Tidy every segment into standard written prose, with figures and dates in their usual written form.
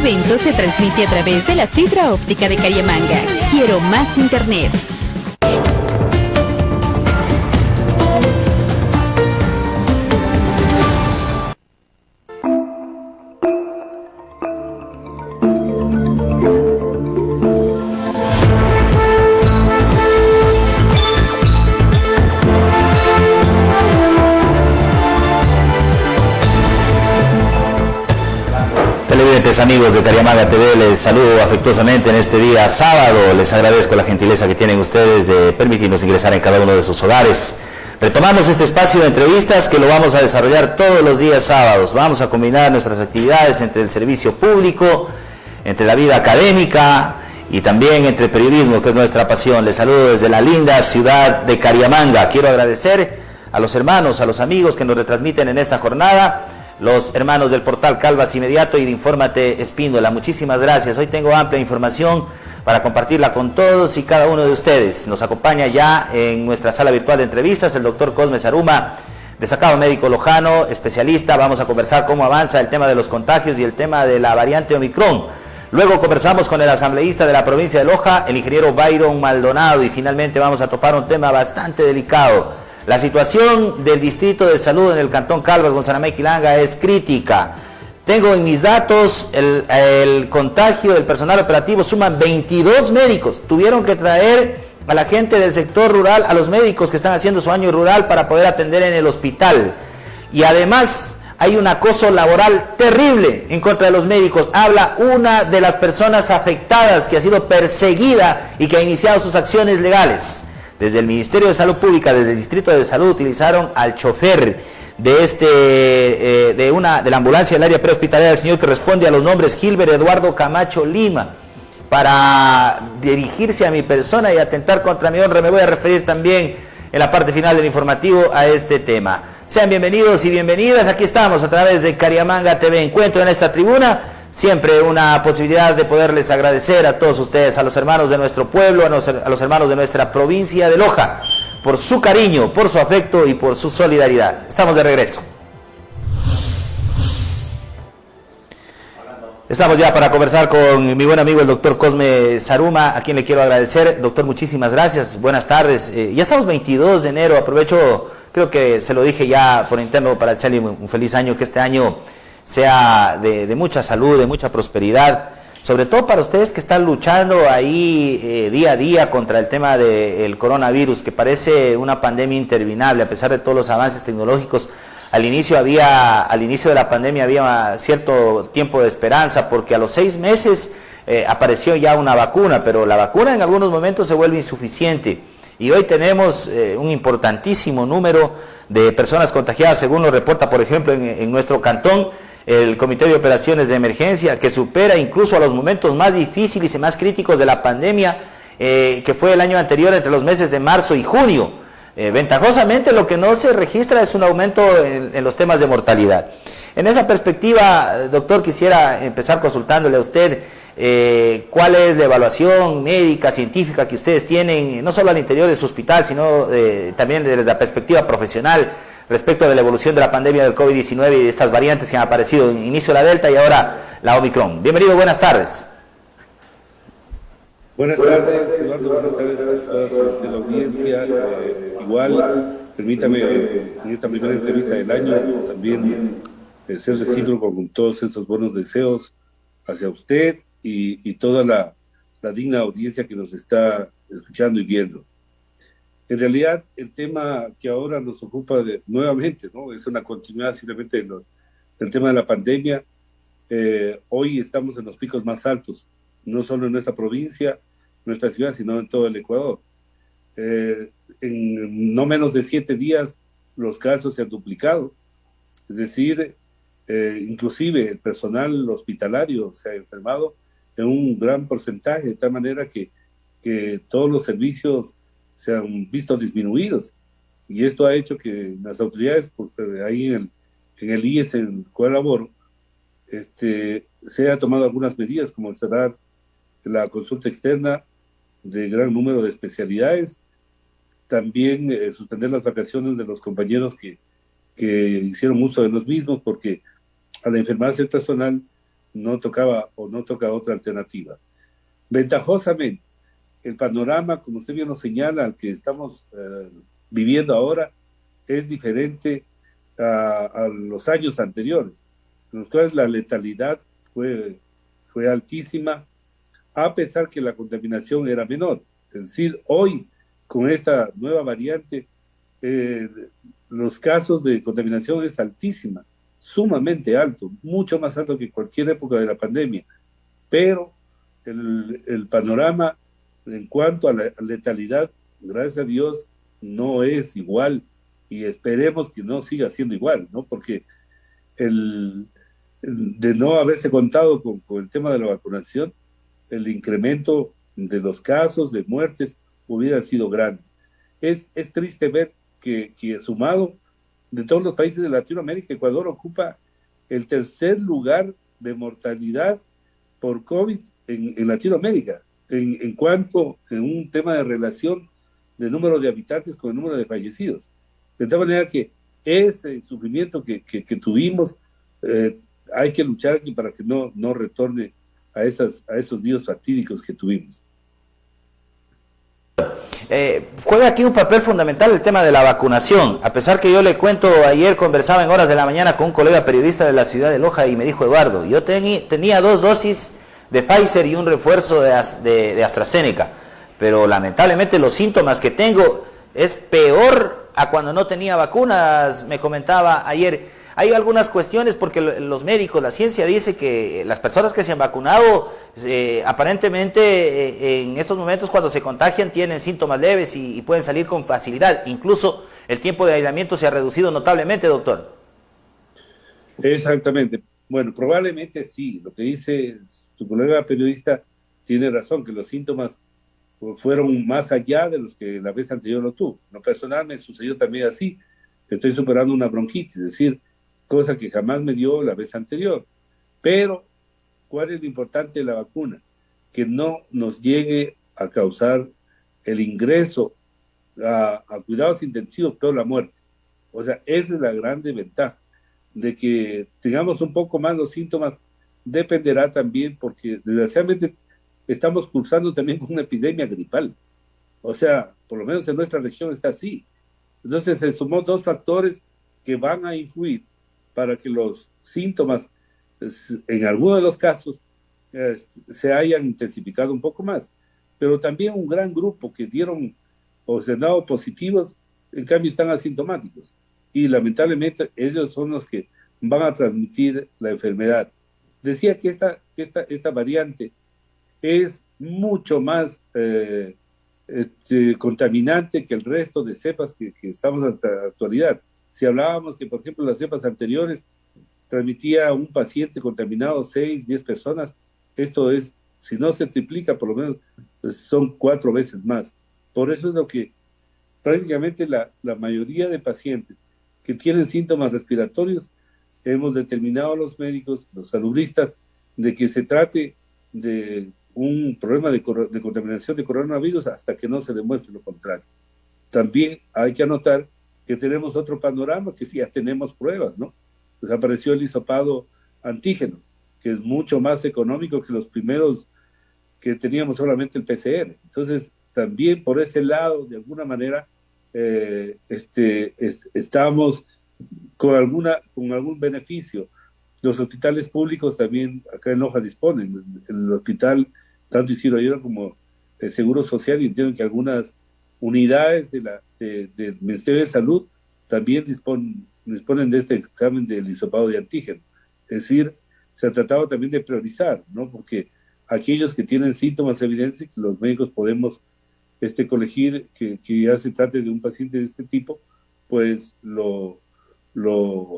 evento se transmite a través de la fibra óptica de Cariamanga. Quiero más internet. Amigos de Cariamanga TV, les saludo afectuosamente en este día sábado. Les agradezco la gentileza que tienen ustedes de permitirnos ingresar en cada uno de sus hogares. Retomamos este espacio de entrevistas que lo vamos a desarrollar todos los días sábados. Vamos a combinar nuestras actividades entre el servicio público, entre la vida académica y también entre el periodismo, que es nuestra pasión. Les saludo desde la linda ciudad de Cariamanga. Quiero agradecer a los hermanos, a los amigos que nos retransmiten en esta jornada, los hermanos del portal Calvas Inmediato y de Infórmate Espíndola. Muchísimas gracias. Hoy tengo amplia información para compartirla con todos y cada uno de ustedes. Nos acompaña ya en nuestra sala virtual de entrevistas el doctor Cosme Saruma, destacado médico lojano, especialista. Vamos a conversar cómo avanza el tema de los contagios y el tema de la variante Omicron. Luego conversamos con el asambleísta de la provincia de Loja, el ingeniero Byron Maldonado, y finalmente vamos a topar un tema bastante delicado. La situación del distrito de salud en el cantón Calvas, Gonzanamay, Quilanga es crítica. Tengo en mis datos el contagio del personal operativo, suman 22 médicos. Tuvieron que traer a la gente del sector rural, a los médicos que están haciendo su año rural para poder atender en el hospital. Y además hay un acoso laboral terrible en contra de los médicos. Habla una de las personas afectadas que ha sido perseguida y que ha iniciado sus acciones legales. Desde el Ministerio de Salud Pública, desde el Distrito de Salud, utilizaron al chofer de la ambulancia del área prehospitalaria del señor que responde a los nombres Gilbert Eduardo Camacho Lima, para dirigirse a mi persona y atentar contra mi honra. Me voy a referir también en la parte final del informativo a este tema. Sean bienvenidos y bienvenidas. Aquí estamos a través de Cariamanga TV. Encuentro en esta tribuna siempre una posibilidad de poderles agradecer a todos ustedes, a los hermanos de nuestro pueblo, a los hermanos de nuestra provincia de Loja, por su cariño, por su afecto y por su solidaridad. Estamos de regreso. Estamos ya para conversar con mi buen amigo el doctor Cosme Saruma, a quien le quiero agradecer. Doctor, muchísimas gracias, buenas tardes. Ya estamos 22 de enero, aprovecho, creo que se lo dije ya por interno para desearle un feliz año, que este año sea de mucha salud, de mucha prosperidad, sobre todo para ustedes que están luchando ahí día a día contra el tema del coronavirus, que parece una pandemia interminable, a pesar de todos los avances tecnológicos. Al inicio de la pandemia había cierto tiempo de esperanza, porque a los 6 meses apareció ya una vacuna, pero la vacuna en algunos momentos se vuelve insuficiente. Y hoy tenemos un importantísimo número de personas contagiadas, según lo reporta, por ejemplo, en nuestro cantón, el Comité de Operaciones de Emergencia, que supera incluso a los momentos más difíciles y más críticos de la pandemia, que fue el año anterior, entre los meses de marzo y junio. Ventajosamente, lo que no se registra es un aumento en los temas de mortalidad. En esa perspectiva, doctor, quisiera empezar consultándole a usted cuál es la evaluación médica, científica que ustedes tienen, no solo al interior de su hospital, sino también desde la perspectiva profesional, respecto de la evolución de la pandemia del COVID-19 y de estas variantes que han aparecido, inicio la Delta y ahora la Omicron. Bienvenido, buenas tardes. Buenas tardes, Eduardo, buenas tardes a toda la audiencia. Igual, permítame en esta primera entrevista del año también ser recíproco con todos esos buenos deseos hacia usted y toda la digna audiencia que nos está escuchando y viendo. En realidad, el tema que ahora nos ocupa nuevamente, ¿no?, es una continuidad simplemente del tema de la pandemia. Hoy estamos en los picos más altos, no solo en nuestra provincia, nuestra ciudad, sino en todo el Ecuador. En no menos de 7 días los casos se han duplicado, es decir, inclusive el personal hospitalario se ha enfermado en un gran porcentaje, de tal manera que todos los servicios se han visto disminuidos, y esto ha hecho que las autoridades ahí en el IES en el cual laboro, se ha tomado algunas medidas, como cerrar la consulta externa de gran número de especialidades, también suspender las vacaciones de los compañeros que hicieron uso de los mismos, porque al enfermarse el personal no tocaba o no toca otra alternativa. Ventajosamente, el panorama, como usted bien lo señala, al que estamos viviendo ahora, es diferente a los años anteriores, en los cuales la letalidad fue altísima, a pesar que la contaminación era menor. Es decir, hoy, con esta nueva variante, los casos de contaminación es altísima, sumamente alto, mucho más alto que cualquier época de la pandemia, pero el panorama en cuanto a la letalidad, gracias a Dios, no es igual y esperemos que no siga siendo igual, ¿no? Porque de no haberse contado con el tema de la vacunación, el incremento de los casos de muertes hubiera sido grande. Es triste ver que sumado de todos los países de Latinoamérica, Ecuador ocupa el tercer lugar de mortalidad por COVID en Latinoamérica, en un tema de relación de número de habitantes con el número de fallecidos. De tal manera que ese sufrimiento que tuvimos, hay que luchar aquí para que no retorne a esos días fatídicos que tuvimos. Juega aquí un papel fundamental el tema de la vacunación, a pesar que yo le cuento, ayer conversaba en horas de la mañana con un colega periodista de la ciudad de Loja y me dijo: Eduardo, yo tenía 2 dosis de Pfizer y un refuerzo de AstraZeneca, pero lamentablemente los síntomas que tengo es peor a cuando no tenía vacunas, me comentaba ayer. Hay algunas cuestiones porque los médicos, la ciencia dice que las personas que se han vacunado aparentemente en estos momentos cuando se contagian tienen síntomas leves y pueden salir con facilidad. Incluso el tiempo de aislamiento se ha reducido notablemente, doctor. Exactamente. Bueno, probablemente sí. Lo que dice tu colega periodista tiene razón, que los síntomas fueron más allá de los que la vez anterior lo tuvo. En lo personal me sucedió también así. Estoy superando una bronquitis, es decir, cosa que jamás me dio la vez anterior. Pero, ¿cuál es lo importante de la vacuna? Que no nos llegue a causar el ingreso a cuidados intensivos, pero la muerte. O sea, esa es la grande ventaja, de que tengamos un poco más los síntomas, dependerá también, porque desgraciadamente estamos cursando también con una epidemia gripal. O sea, por lo menos en nuestra región está así. Entonces se sumó 2 factores que van a influir para que los síntomas, en algunos de los casos, se hayan intensificado un poco más. Pero también un gran grupo que dieron o se han dado positivos, en cambio están asintomáticos. Y lamentablemente ellos son los que van a transmitir la enfermedad. Decía que esta variante es mucho más contaminante que el resto de cepas que estamos en la actualidad. Si hablábamos que, por ejemplo, las cepas anteriores transmitía a un paciente contaminado 6, 10 personas, esto es, si no se triplica, por lo menos pues son 4 veces más. Por eso es lo que prácticamente la mayoría de pacientes que tienen síntomas respiratorios, hemos determinado a los médicos, los salubristas, de que se trate de un problema de contaminación de coronavirus hasta que no se demuestre lo contrario. También hay que anotar que tenemos otro panorama, que sí, ya tenemos pruebas, ¿no? Pues apareció el hisopado antígeno, que es mucho más económico que los primeros que teníamos solamente el PCR. Entonces, también por ese lado, de alguna manera, estamos con algún beneficio. Los hospitales públicos también acá en Loja disponen. El hospital, tanto Isidro Ayora como el Seguro Social, y entiendo que algunas unidades del Ministerio de Salud también disponen de este examen del hisopado de antígeno. Es decir, se ha tratado también de priorizar, ¿no? Porque aquellos que tienen síntomas evidentes, que los médicos podemos colegir que ya se trate de un paciente de este tipo, pues lo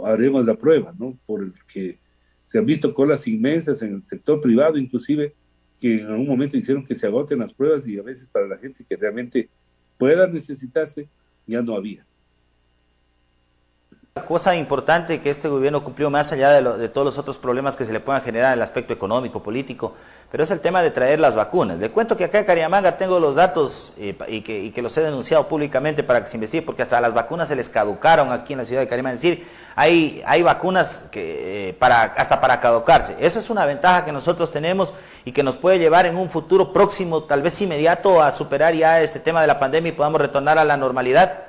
haremos la prueba, ¿no? Porque se han visto colas inmensas en el sector privado, inclusive, que en algún momento hicieron que se agoten las pruebas y a veces para la gente que realmente pueda necesitarse, ya no había. cosa importante que este gobierno cumplió más allá de todos los otros problemas que se le puedan generar en el aspecto económico, político, pero es el tema de traer las vacunas. Le cuento que acá en Cariamanga tengo los datos y que los he denunciado públicamente para que se investigue, porque hasta las vacunas se les caducaron aquí en la ciudad de Cariamanga. Es decir, hay vacunas que hasta para caducarse. Eso es una ventaja que nosotros tenemos y que nos puede llevar en un futuro próximo, tal vez inmediato, a superar ya este tema de la pandemia y podamos retornar a la normalidad.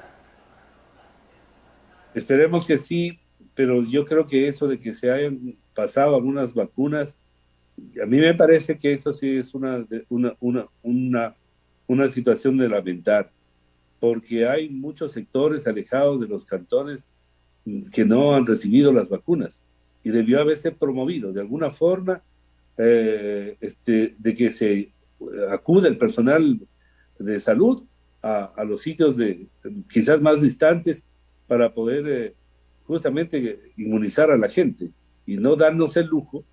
Esperemos que sí, pero yo creo que eso de que se hayan pasado algunas vacunas, a mí me parece que eso sí es una situación de lamentar, porque hay muchos sectores alejados de los cantones que no han recibido las vacunas y debió haberse promovido de alguna forma de que se acude el personal de salud a los sitios quizás más distantes para poder justamente inmunizar a la gente y no darnos el lujo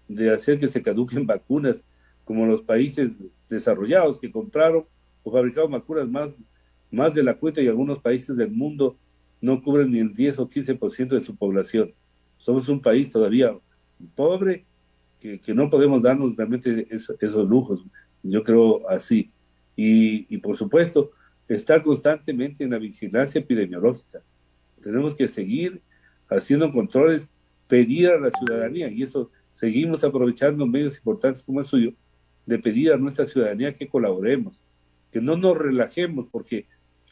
de hacer que se caduquen vacunas como los países desarrollados que compraron o fabricaron vacunas más de la cuenta, y algunos países del mundo no cubren ni el 10 o 15% de su población. Somos un país todavía pobre que no podemos darnos realmente esos lujos, yo creo así. Y por supuesto, estar constantemente en la vigilancia epidemiológica. Tenemos que seguir haciendo controles, pedir a la ciudadanía, y eso seguimos aprovechando medios importantes como el suyo, de pedir a nuestra ciudadanía que colaboremos, que no nos relajemos, porque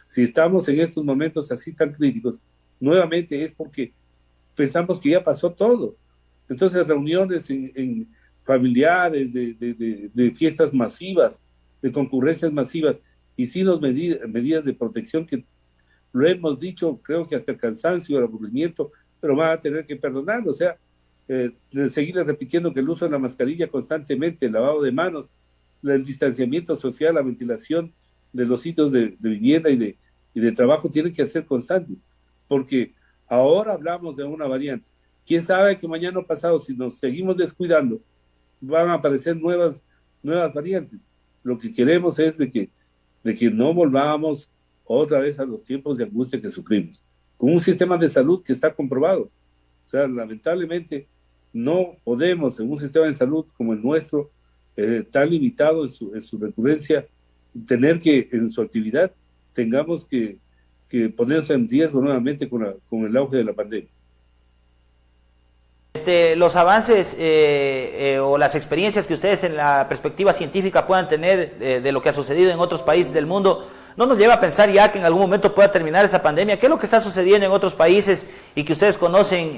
si estamos en estos momentos así tan críticos, nuevamente es porque pensamos que ya pasó todo. Entonces reuniones en familiares, de fiestas masivas, de concurrencias masivas, y sin las medidas de protección que lo hemos dicho, creo que hasta el cansancio, el aburrimiento, pero van a tener que perdonar, o sea, seguirles repitiendo que el uso de la mascarilla constantemente, el lavado de manos, el distanciamiento social, la ventilación de los sitios de vivienda y de trabajo tienen que ser constantes, porque ahora hablamos de una variante. ¿Quién sabe que mañana o pasado, si nos seguimos descuidando, van a aparecer nuevas variantes? Lo que queremos es de que no volvamos otra vez a los tiempos de angustia que sufrimos, con un sistema de salud que está comprobado. O sea, lamentablemente no podemos en un sistema de salud como el nuestro, tan limitado en su recurrencia, tener que en su actividad tengamos que ponerse en riesgo nuevamente con el auge de la pandemia. Los avances o las experiencias que ustedes en la perspectiva científica puedan tener de lo que ha sucedido en otros países del mundo, ¿no nos lleva a pensar ya que en algún momento pueda terminar esa pandemia? ¿Qué es lo que está sucediendo en otros países y que ustedes conocen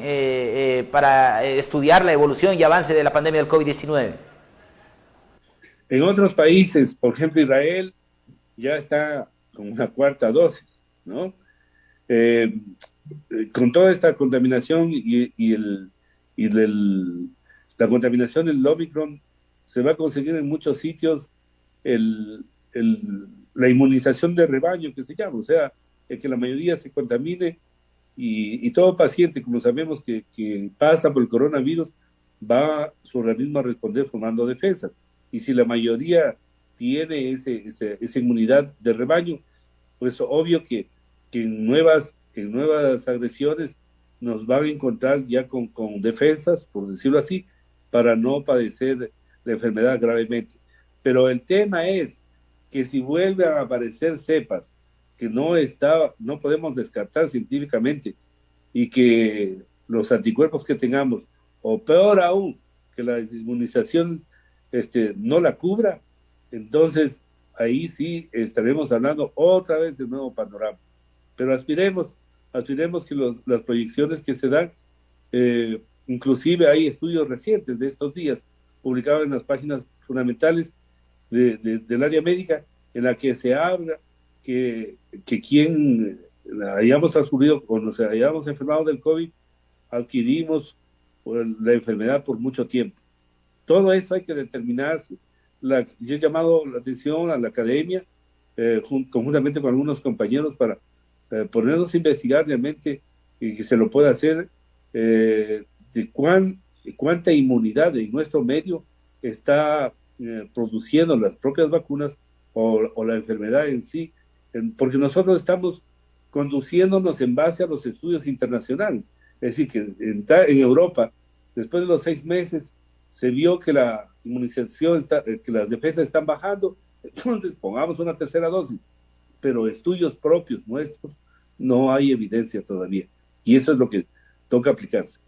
para estudiar la evolución y avance de la pandemia del COVID-19? En otros países, por ejemplo Israel, ya está con una cuarta dosis, ¿no? Con toda esta contaminación la contaminación del Omicron, se va a conseguir en muchos sitios la inmunización de rebaño, que se llama, o sea, que la mayoría se contamine y todo paciente, como sabemos que pasa por el coronavirus, va su organismo a responder formando defensas. Y si la mayoría tiene esa inmunidad de rebaño, pues obvio que en nuevas agresiones nos van a encontrar ya con defensas, por decirlo así, para no padecer la enfermedad gravemente. Pero el tema es que si vuelven a aparecer cepas que no podemos descartar científicamente, y que los anticuerpos que tengamos, o peor aún, que la inmunización no la cubra, entonces ahí sí estaremos hablando otra vez de un nuevo panorama. Pero aspiremos que las proyecciones que se dan, inclusive hay estudios recientes de estos días, publicados en las páginas fundamentales del área médica, en la que se habla que quien hayamos transcurrido o nos hayamos enfermado del COVID, adquirimos la enfermedad por mucho tiempo. Todo eso hay que determinarse. Yo he llamado la atención a la academia, conjuntamente con algunos compañeros, para ponernos a investigar realmente, que se lo pueda hacer, de cuánta inmunidad en nuestro medio está produciendo las propias vacunas o la enfermedad en sí, porque nosotros estamos conduciéndonos en base a los estudios internacionales. Es decir, que en Europa, después de los 6 meses, se vio que la inmunización, que las defensas están bajando, entonces pongamos una tercera dosis. Pero estudios propios nuestros, no hay evidencia todavía. Y eso es lo que toca aplicarse.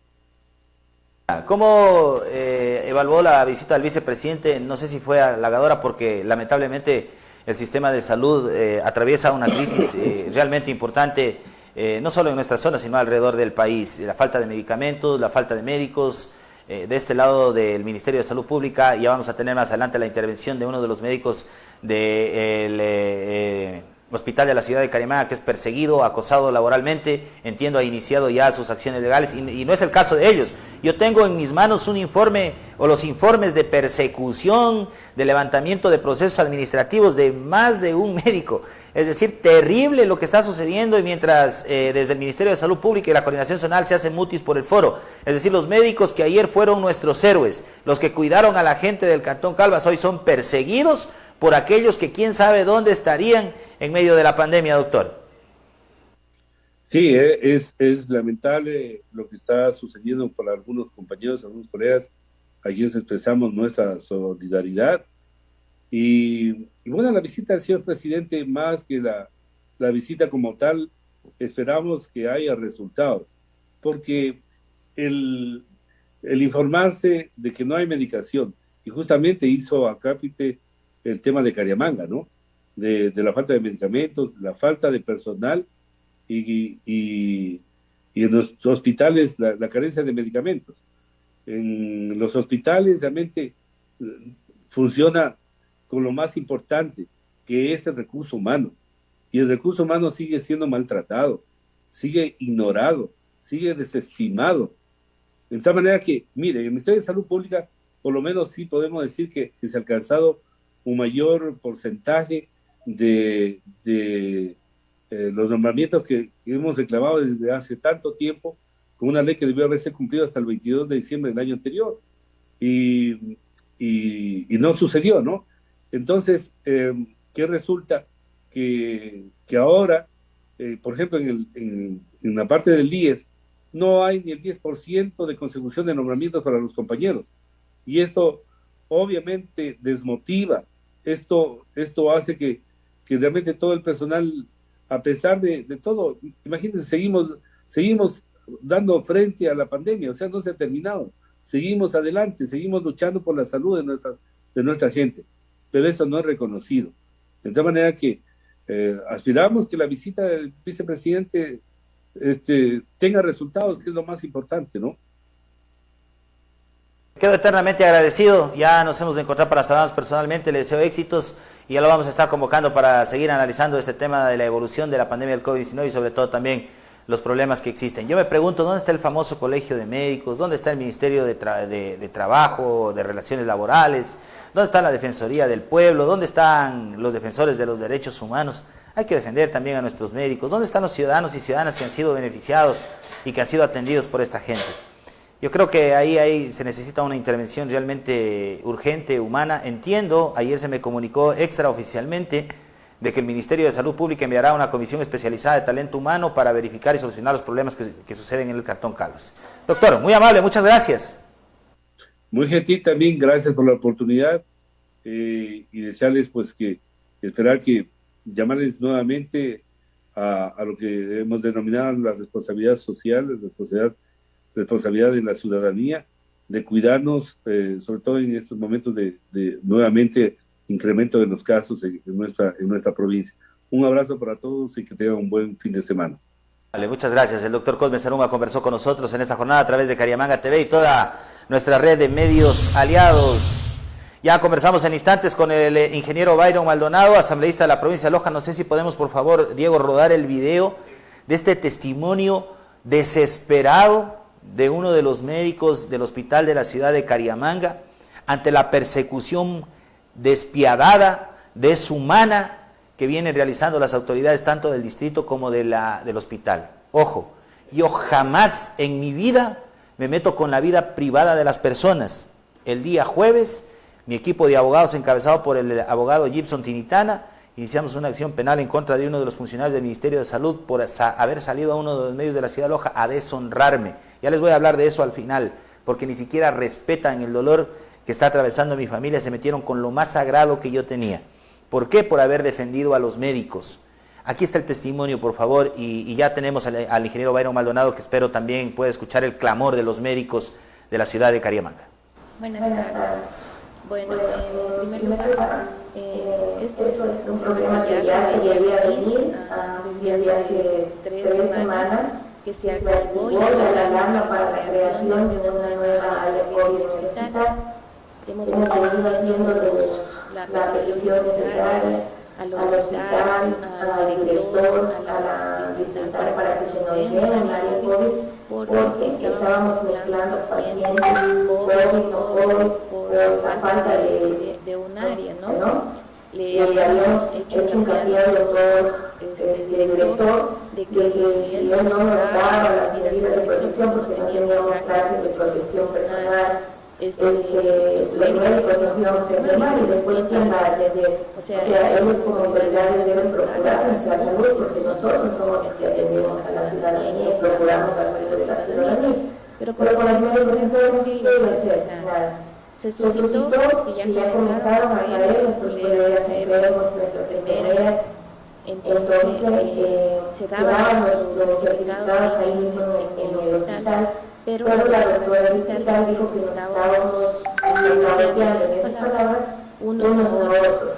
¿Cómo evaluó la visita del vicepresidente? No sé si fue halagadora porque lamentablemente el sistema de salud atraviesa una crisis realmente importante, no solo en nuestra zona, sino alrededor del país. La falta de medicamentos, la falta de médicos. De este lado del Ministerio de Salud Pública, ya vamos a tener más adelante la intervención de uno de los médicos del hospital de la ciudad de Cariamanga, que es perseguido, acosado laboralmente, entiendo ha iniciado ya sus acciones legales, y no es el caso de ellos. Yo tengo en mis manos un informe, o los informes de persecución, de levantamiento de procesos administrativos de más de un médico. Es decir, terrible lo que está sucediendo, y mientras desde el Ministerio de Salud Pública y la Coordinación Zonal se hace mutis por el foro. Es decir, los médicos que ayer fueron nuestros héroes, los que cuidaron a la gente del Cantón Calvas, hoy son perseguidos por aquellos que quién sabe dónde estarían en medio de la pandemia, doctor. Sí, es lamentable lo que está sucediendo para algunos compañeros, algunos colegas, a quienes expresamos nuestra solidaridad. Y bueno, la visita del señor presidente, más que la visita como tal, esperamos que haya resultados, porque el informarse de que no hay medicación, y justamente hizo acápite el tema de Cariamanga, ¿no? De la falta de medicamentos, la falta de personal y en los hospitales la carencia de medicamentos. En los hospitales realmente funciona con lo más importante, que es el recurso humano. Y el recurso humano sigue siendo maltratado, sigue ignorado, sigue desestimado. De tal manera que, mire, en el Ministerio de Salud Pública, por lo menos sí podemos decir que se ha alcanzado un mayor porcentaje de los nombramientos que hemos reclamado desde hace tanto tiempo, con una ley que debió haberse cumplido hasta el 22 de diciembre del año anterior. Y no sucedió, ¿no? Entonces, ¿qué resulta? Que ahora, por ejemplo, en la parte del IES, no hay ni el 10% de consecución de nombramientos para los compañeros. Y esto obviamente desmotiva, esto hace que realmente todo el personal, a pesar de todo, imagínense, seguimos dando frente a la pandemia, o sea, no se ha terminado, seguimos adelante, seguimos luchando por la salud de nuestra gente, pero eso no es reconocido. De tal manera que aspiramos que la visita del vicepresidente tenga resultados, que es lo más importante, ¿no? Quedo eternamente agradecido, ya nos hemos de encontrar para saludarnos personalmente, le deseo éxitos y ya lo vamos a estar convocando para seguir analizando este tema de la evolución de la pandemia del COVID-19 y sobre todo también los problemas que existen. Yo me pregunto, ¿dónde está el famoso Colegio de Médicos? ¿Dónde está el Ministerio de Trabajo, de Relaciones Laborales? ¿Dónde está la Defensoría del Pueblo? ¿Dónde están los defensores de los derechos humanos? Hay que defender también a nuestros médicos. ¿Dónde están los ciudadanos y ciudadanas que han sido beneficiados y que han sido atendidos por esta gente? Yo creo que ahí se necesita una intervención realmente urgente, humana. Entiendo, ayer se me comunicó extraoficialmente de que el Ministerio de Salud Pública enviará una comisión especializada de talento humano para verificar y solucionar los problemas que suceden en el Cantón Calvas. Doctor, muy amable, muchas gracias. Muy gentil también, gracias por la oportunidad y desearles pues que esperar que llamarles nuevamente a lo que hemos denominado la responsabilidad social, la responsabilidad de la ciudadanía, de cuidarnos, sobre todo en estos momentos de nuevamente incremento de los casos en nuestra provincia. Un abrazo para todos y que tengan un buen fin de semana. Vale, muchas gracias. El doctor Cosme Zarumba conversó con nosotros en esta jornada a través de Cariamanga TV y toda nuestra red de medios aliados. Ya conversamos en instantes con el ingeniero Byron Maldonado, asambleísta de la provincia de Loja. No sé si podemos, por favor, Diego, rodar el video de este testimonio desesperado de uno de los médicos del hospital de la ciudad de Cariamanga ante la persecución despiadada, deshumana que vienen realizando las autoridades tanto del distrito como del hospital. Ojo, yo jamás en mi vida me meto con la vida privada de las personas. El día jueves, mi equipo de abogados encabezado por el abogado Gibson Tinitana iniciamos una acción penal en contra de uno de los funcionarios del Ministerio de Salud por haber salido a uno de los medios de la ciudad de Loja a deshonrarme. Ya les voy a hablar de eso al final, porque ni siquiera respetan el dolor que está atravesando mi familia, se metieron con lo más sagrado que yo tenía. ¿Por qué? Por haber defendido a los médicos. Aquí está el testimonio, por favor, y ya tenemos al ingeniero Byron Maldonado, que espero también pueda escuchar el clamor de los médicos de la ciudad de Cariamanga. Buenas tardes. Bueno, en primer lugar, esto es un problema que ya se veía venir desde hace 3 semanas, que se activó ya la alarma para la creación de una nueva área COVID en el hospital. Hemos venido haciendo la revisión necesaria al hospital, al director, a la distrital para que se nos dé un área COVID, porque estábamos mezclando pacientes COVID, no COVID, por la falta de un área, ¿no? Le habíamos hecho hincapié al doctor, director, de que si él no nos daba las medidas de protección, porque no teníamos trajes de protección personal, los médicos nos íbamos a enfermar y después quién va a atender. O sea, ellos como autoridades deben procurar nuestra salud, porque nosotros somos los que atendemos a la ciudadanía y procuramos la salud de la ciudadanía. Pero con los médicos enfermos, ¿qué iba a hacer? Nada. Se suscitó que ya comenzaron a caer nuestros colegas enfermos, nuestras enfermeras. Entonces se daban los certificados ahí mismo en el hospital, pero la doctora del hospital dijo que nos estábamos cambiando en esas palabras unos a otros.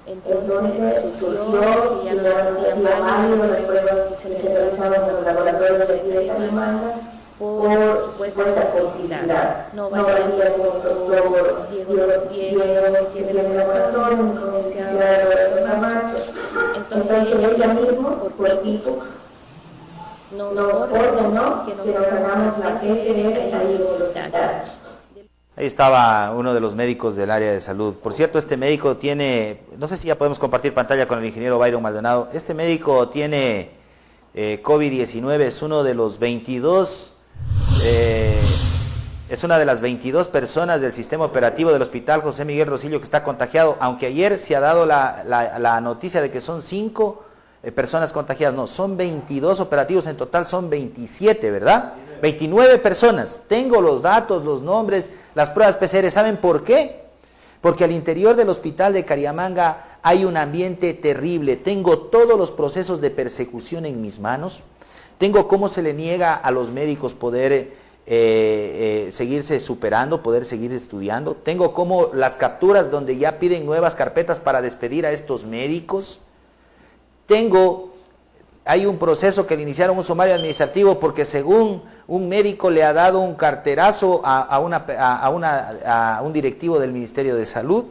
Entonces surgió que ya no hacían válido las pruebas que se realizaban en los laboratorios de aquí de Cariamanga por supuesta publicidad. No valía con el doctor Diego, que tiene el laboratorio, con el licenciado Roberto Camacho. Entonces ella mismo, por equipo, nos ordenó que nos hagamos la PCR ahí en el hospital. Ahí estaba uno de los médicos del área de salud. Por cierto, este médico tiene, no sé si ya podemos compartir pantalla con el ingeniero Byron Maldonado, este médico tiene COVID-19, es uno de los 22, es una de las 22 personas del sistema operativo del Hospital José Miguel Rosillo que está contagiado, aunque ayer se ha dado la noticia de que son 5 personas contagiadas. No, son 22 operativos, en total son 27, ¿verdad? 29 personas. Tengo los datos, los nombres, las pruebas PCR. ¿Saben por qué? Porque al interior del hospital de Cariamanga hay un ambiente terrible. Tengo todos los procesos de persecución en mis manos. Tengo cómo se le niega a los médicos poder seguirse superando, poder seguir estudiando. Tengo cómo las capturas donde ya piden nuevas carpetas para despedir a estos médicos. Hay un proceso que le iniciaron un sumario administrativo porque según un médico le ha dado un carterazo a un directivo del Ministerio de Salud.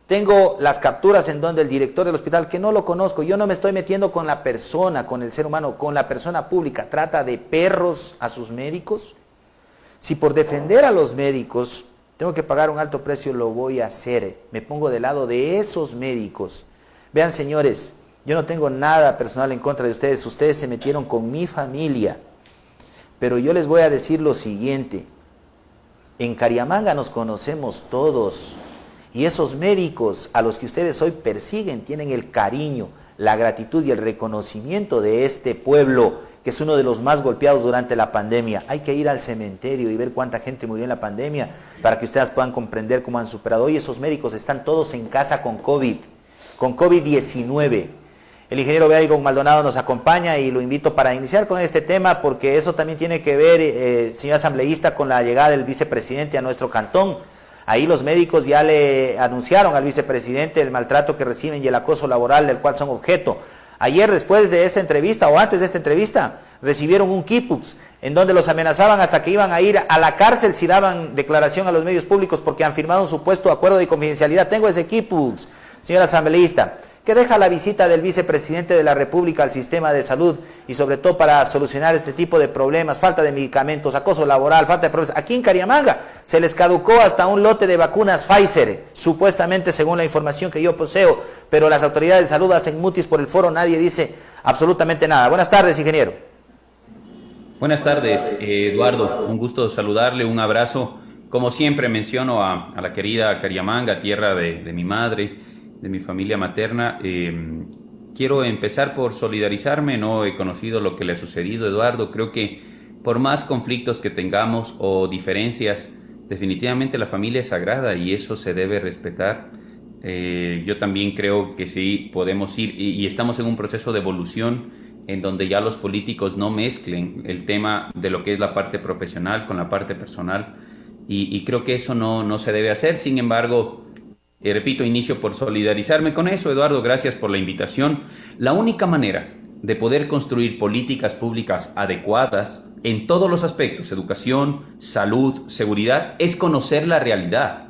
Tengo las capturas en donde el director del hospital, que no lo conozco, yo no me estoy metiendo con la persona, con el ser humano, con la persona pública, trata de perros a sus médicos. Si por defender a los médicos tengo que pagar un alto precio, lo voy a hacer. Me pongo del lado de esos médicos. Vean, señores, yo no tengo nada personal en contra de ustedes. Ustedes se metieron con mi familia. Pero yo les voy a decir lo siguiente. En Cariamanga nos conocemos todos. Y esos médicos a los que ustedes hoy persiguen tienen el cariño, la gratitud y el reconocimiento de este pueblo, que es uno de los más golpeados durante la pandemia. Hay que ir al cementerio y ver cuánta gente murió en la pandemia para que ustedes puedan comprender cómo han superado. Hoy esos médicos están todos en casa con COVID-19. El ingeniero Byron Maldonado nos acompaña y lo invito para iniciar con este tema porque eso también tiene que ver, señor asambleísta, con la llegada del vicepresidente a nuestro cantón. Ahí los médicos ya le anunciaron al vicepresidente el maltrato que reciben y el acoso laboral del cual son objeto. Ayer, después de esta entrevista o antes de esta entrevista, recibieron un kipux en donde los amenazaban hasta que iban a ir a la cárcel si daban declaración a los medios públicos porque han firmado un supuesto acuerdo de confidencialidad. Tengo ese kipux, señor asambleísta, que deja la visita del vicepresidente de la República al sistema de salud y sobre todo para solucionar este tipo de problemas, falta de medicamentos, acoso laboral, falta de problemas. Aquí en Cariamanga se les caducó hasta un lote de vacunas Pfizer, supuestamente según la información que yo poseo, pero las autoridades de salud hacen mutis por el foro, nadie dice absolutamente nada. Buenas tardes, ingeniero. Buenas tardes, Eduardo, un gusto saludarle, un abrazo. Como siempre menciono a la querida Cariamanga, tierra de mi madre, de mi familia materna. Quiero empezar por solidarizarme. No he conocido lo que le ha sucedido a Eduardo. Creo que por más conflictos que tengamos o diferencias, definitivamente la familia es sagrada y eso se debe respetar. Yo también creo que sí podemos ir y estamos en un proceso de evolución en donde ya los políticos no mezclen el tema de lo que es la parte profesional con la parte personal y creo que eso no se debe hacer. Sin embargo, repito, inicio por solidarizarme con eso. Eduardo, gracias por la invitación. La única manera de poder construir políticas públicas adecuadas en todos los aspectos, educación, salud, seguridad, es conocer la realidad.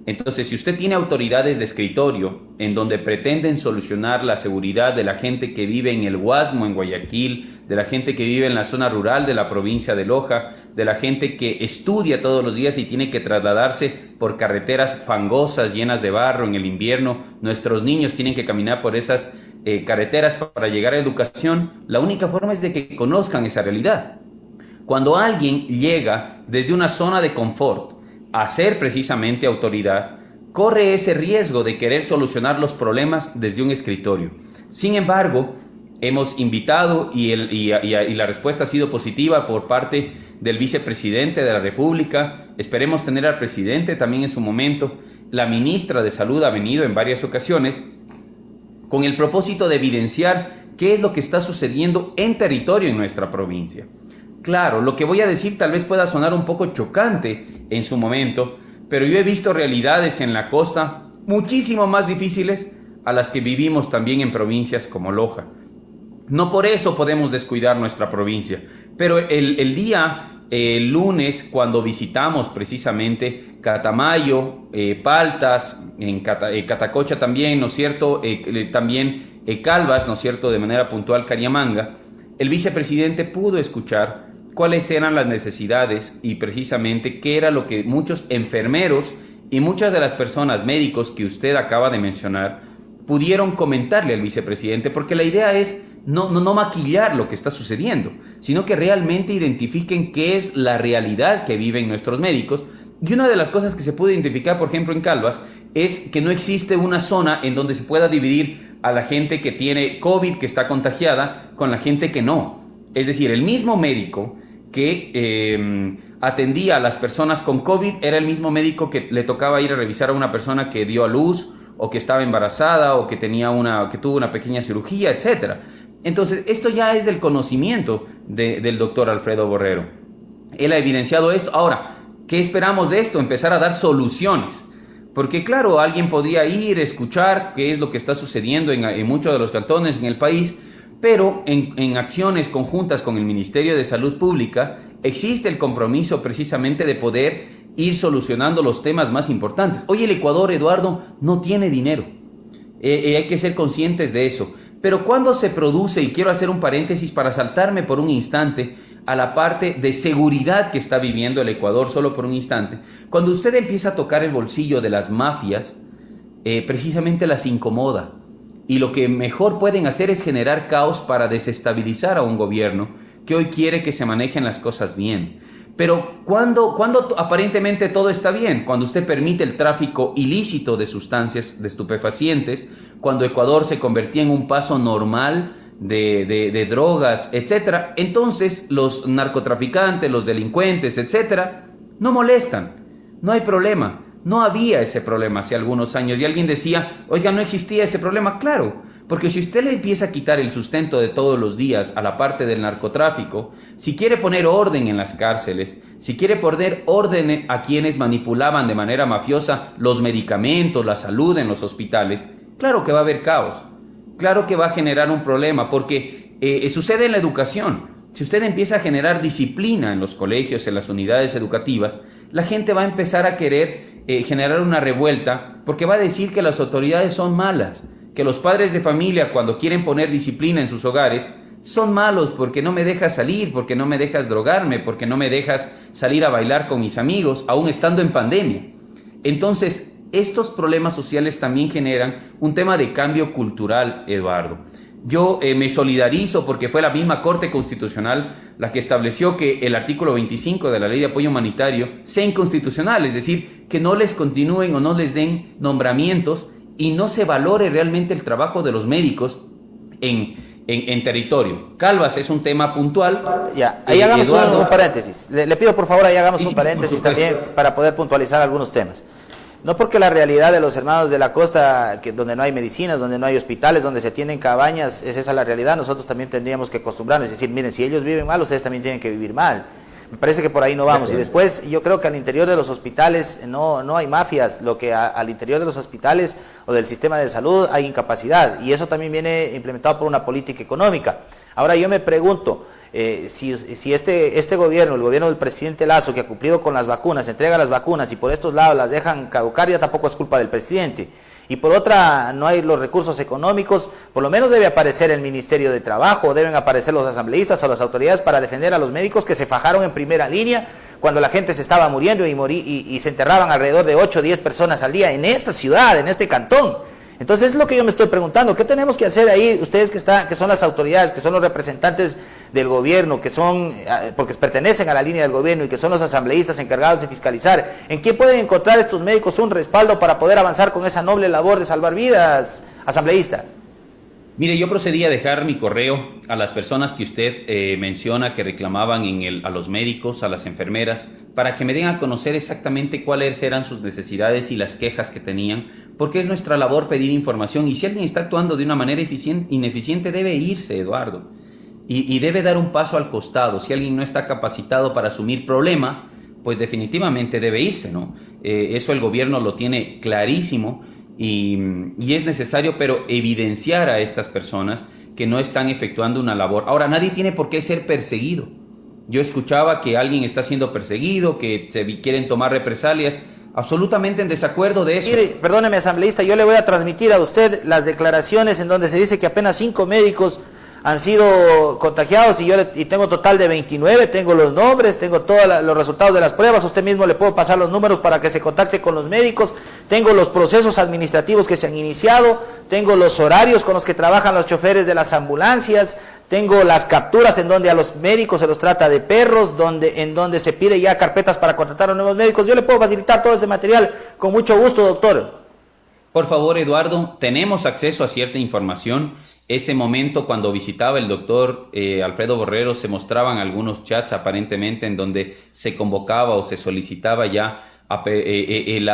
Entonces, si usted tiene autoridades de escritorio en donde pretenden solucionar la seguridad de la gente que vive en el Guasmo, en Guayaquil, de la gente que vive en la zona rural de la provincia de Loja, de la gente que estudia todos los días y tiene que trasladarse por carreteras fangosas llenas de barro en el invierno, nuestros niños tienen que caminar por esas carreteras para llegar a educación, la única forma es de que conozcan esa realidad. Cuando alguien llega desde una zona de confort a ser precisamente autoridad, corre ese riesgo de querer solucionar los problemas desde un escritorio. Sin embargo, hemos invitado y la respuesta ha sido positiva por parte del vicepresidente de la República. Esperemos tener al presidente también en su momento. La ministra de Salud ha venido en varias ocasiones con el propósito de evidenciar qué es lo que está sucediendo en territorio en nuestra provincia. Claro, lo que voy a decir tal vez pueda sonar un poco chocante en su momento, pero yo he visto realidades en la costa muchísimo más difíciles a las que vivimos también en provincias como Loja. No por eso podemos descuidar nuestra provincia, pero el día lunes, cuando visitamos precisamente Catamayo, Paltas, en Catacocha también, ¿no es cierto? También Calvas, ¿no es cierto?, de manera puntual Cariamanga, el vicepresidente pudo escuchar cuáles eran las necesidades y precisamente qué era lo que muchos enfermeros y muchas de las personas médicos que usted acaba de mencionar pudieron comentarle al vicepresidente, porque la idea es no maquillar lo que está sucediendo, sino que realmente identifiquen qué es la realidad que viven nuestros médicos. Y una de las cosas que se puede identificar, por ejemplo, en Calvas, es que no existe una zona en donde se pueda dividir a la gente que tiene COVID, que está contagiada, con la gente que no. Es decir, el mismo médico que atendía a las personas con COVID era el mismo médico que le tocaba ir a revisar a una persona que dio a luz o que estaba embarazada o que tuvo una pequeña cirugía, etc. Entonces, esto ya es del conocimiento del doctor Alfredo Borrero. Él ha evidenciado esto. Ahora, ¿qué esperamos de esto? Empezar a dar soluciones. Porque claro, alguien podría ir, escuchar qué es lo que está sucediendo en muchos de los cantones en el país, pero en acciones conjuntas con el Ministerio de Salud Pública existe el compromiso precisamente de poder ir solucionando los temas más importantes. Hoy el Ecuador, Eduardo, no tiene dinero. Hay que ser conscientes de eso. Pero cuando se produce, y quiero hacer un paréntesis para saltarme por un instante a la parte de seguridad que está viviendo el Ecuador, solo por un instante, cuando usted empieza a tocar el bolsillo de las mafias, precisamente las incomoda. Y lo que mejor pueden hacer es generar caos para desestabilizar a un gobierno que hoy quiere que se manejen las cosas bien. Pero cuando aparentemente todo está bien, cuando usted permite el tráfico ilícito de sustancias, de estupefacientes, cuando Ecuador se convertía en un paso normal de drogas, etcétera, entonces los narcotraficantes, los delincuentes, etcétera, no molestan, no hay problema. No había ese problema hace algunos años y alguien decía, oiga, no existía ese problema. Claro, porque si usted le empieza a quitar el sustento de todos los días a la parte del narcotráfico, si quiere poner orden en las cárceles, si quiere poner orden a quienes manipulaban de manera mafiosa los medicamentos, la salud en los hospitales, claro que va a haber caos, claro que va a generar un problema, porque sucede en la educación. Si usted empieza a generar disciplina en los colegios, en las unidades educativas, la gente va a empezar a querer generar una revuelta porque va a decir que las autoridades son malas, que los padres de familia cuando quieren poner disciplina en sus hogares son malos porque no me dejas salir, porque no me dejas drogarme, porque no me dejas salir a bailar con mis amigos, aún estando en pandemia. Entonces, estos problemas sociales también generan un tema de cambio cultural, Eduardo. Yo me solidarizo porque fue la misma Corte Constitucional la que estableció que el artículo 25 de la Ley de Apoyo Humanitario sea inconstitucional, es decir, que no les continúen o no les den nombramientos y no se valore realmente el trabajo de los médicos en territorio. Calvas es un tema puntual. Ya, ahí hagamos Eduardo, un paréntesis. Le pido por favor, ahí hagamos Sí, un paréntesis por supuesto. también para poder puntualizar algunos temas. No porque la realidad de los hermanos de la costa, donde no hay medicinas, donde no hay hospitales, donde se tienen cabañas, es esa la realidad, nosotros también tendríamos que acostumbrarnos, es decir, miren, si ellos viven mal, ustedes también tienen que vivir mal. Me parece que por ahí no vamos. Y después yo creo que al interior de los hospitales no hay mafias, lo que al interior de los hospitales o del sistema de salud hay incapacidad, y eso también viene implementado por una política económica. Ahora yo me pregunto, si este gobierno, el gobierno del presidente Lasso, que ha cumplido con las vacunas, entrega las vacunas y por estos lados las dejan caducar, ya tampoco es culpa del presidente. Y por otra, no hay los recursos económicos, por lo menos debe aparecer el Ministerio de Trabajo, deben aparecer los asambleístas o las autoridades para defender a los médicos que se fajaron en primera línea cuando la gente se estaba muriendo y se enterraban alrededor de 8 o 10 personas al día en esta ciudad, en este cantón. Entonces es lo que yo me estoy preguntando, ¿qué tenemos que hacer ahí? Ustedes que son las autoridades, que son los representantes del gobierno, que son, porque pertenecen a la línea del gobierno y que son los asambleístas encargados de fiscalizar, ¿en qué pueden encontrar estos médicos un respaldo para poder avanzar con esa noble labor de salvar vidas, asambleísta? Mire, yo procedí a dejar mi correo a las personas que usted menciona que reclamaban a los médicos, a las enfermeras, para que me den a conocer exactamente cuáles eran sus necesidades y las quejas que tenían, porque es nuestra labor pedir información, y si alguien está actuando de una manera ineficiente debe irse, Eduardo, y debe dar un paso al costado. Si alguien no está capacitado para asumir problemas, pues definitivamente debe irse, ¿no? Eso el gobierno lo tiene clarísimo. Y es necesario, pero evidenciar a estas personas que no están efectuando una labor. Ahora, nadie tiene por qué ser perseguido. Yo escuchaba que alguien está siendo perseguido, que se quieren tomar represalias, absolutamente en desacuerdo de eso. Mire, perdóneme, asambleísta, yo le voy a transmitir a usted las declaraciones en donde se dice que apenas 5 médicos han sido contagiados y tengo total de 29, tengo los nombres, tengo todos los resultados de las pruebas, usted mismo le puedo pasar los números para que se contacte con los médicos, tengo los procesos administrativos que se han iniciado, tengo los horarios con los que trabajan los choferes de las ambulancias, tengo las capturas en donde a los médicos se los trata de perros, en donde se pide ya carpetas para contratar a nuevos médicos. Yo le puedo facilitar todo ese material con mucho gusto, doctor. Por favor, Eduardo, tenemos acceso a cierta información. Ese momento cuando visitaba el doctor Alfredo Borrero se mostraban algunos chats aparentemente en donde se convocaba o se solicitaba ya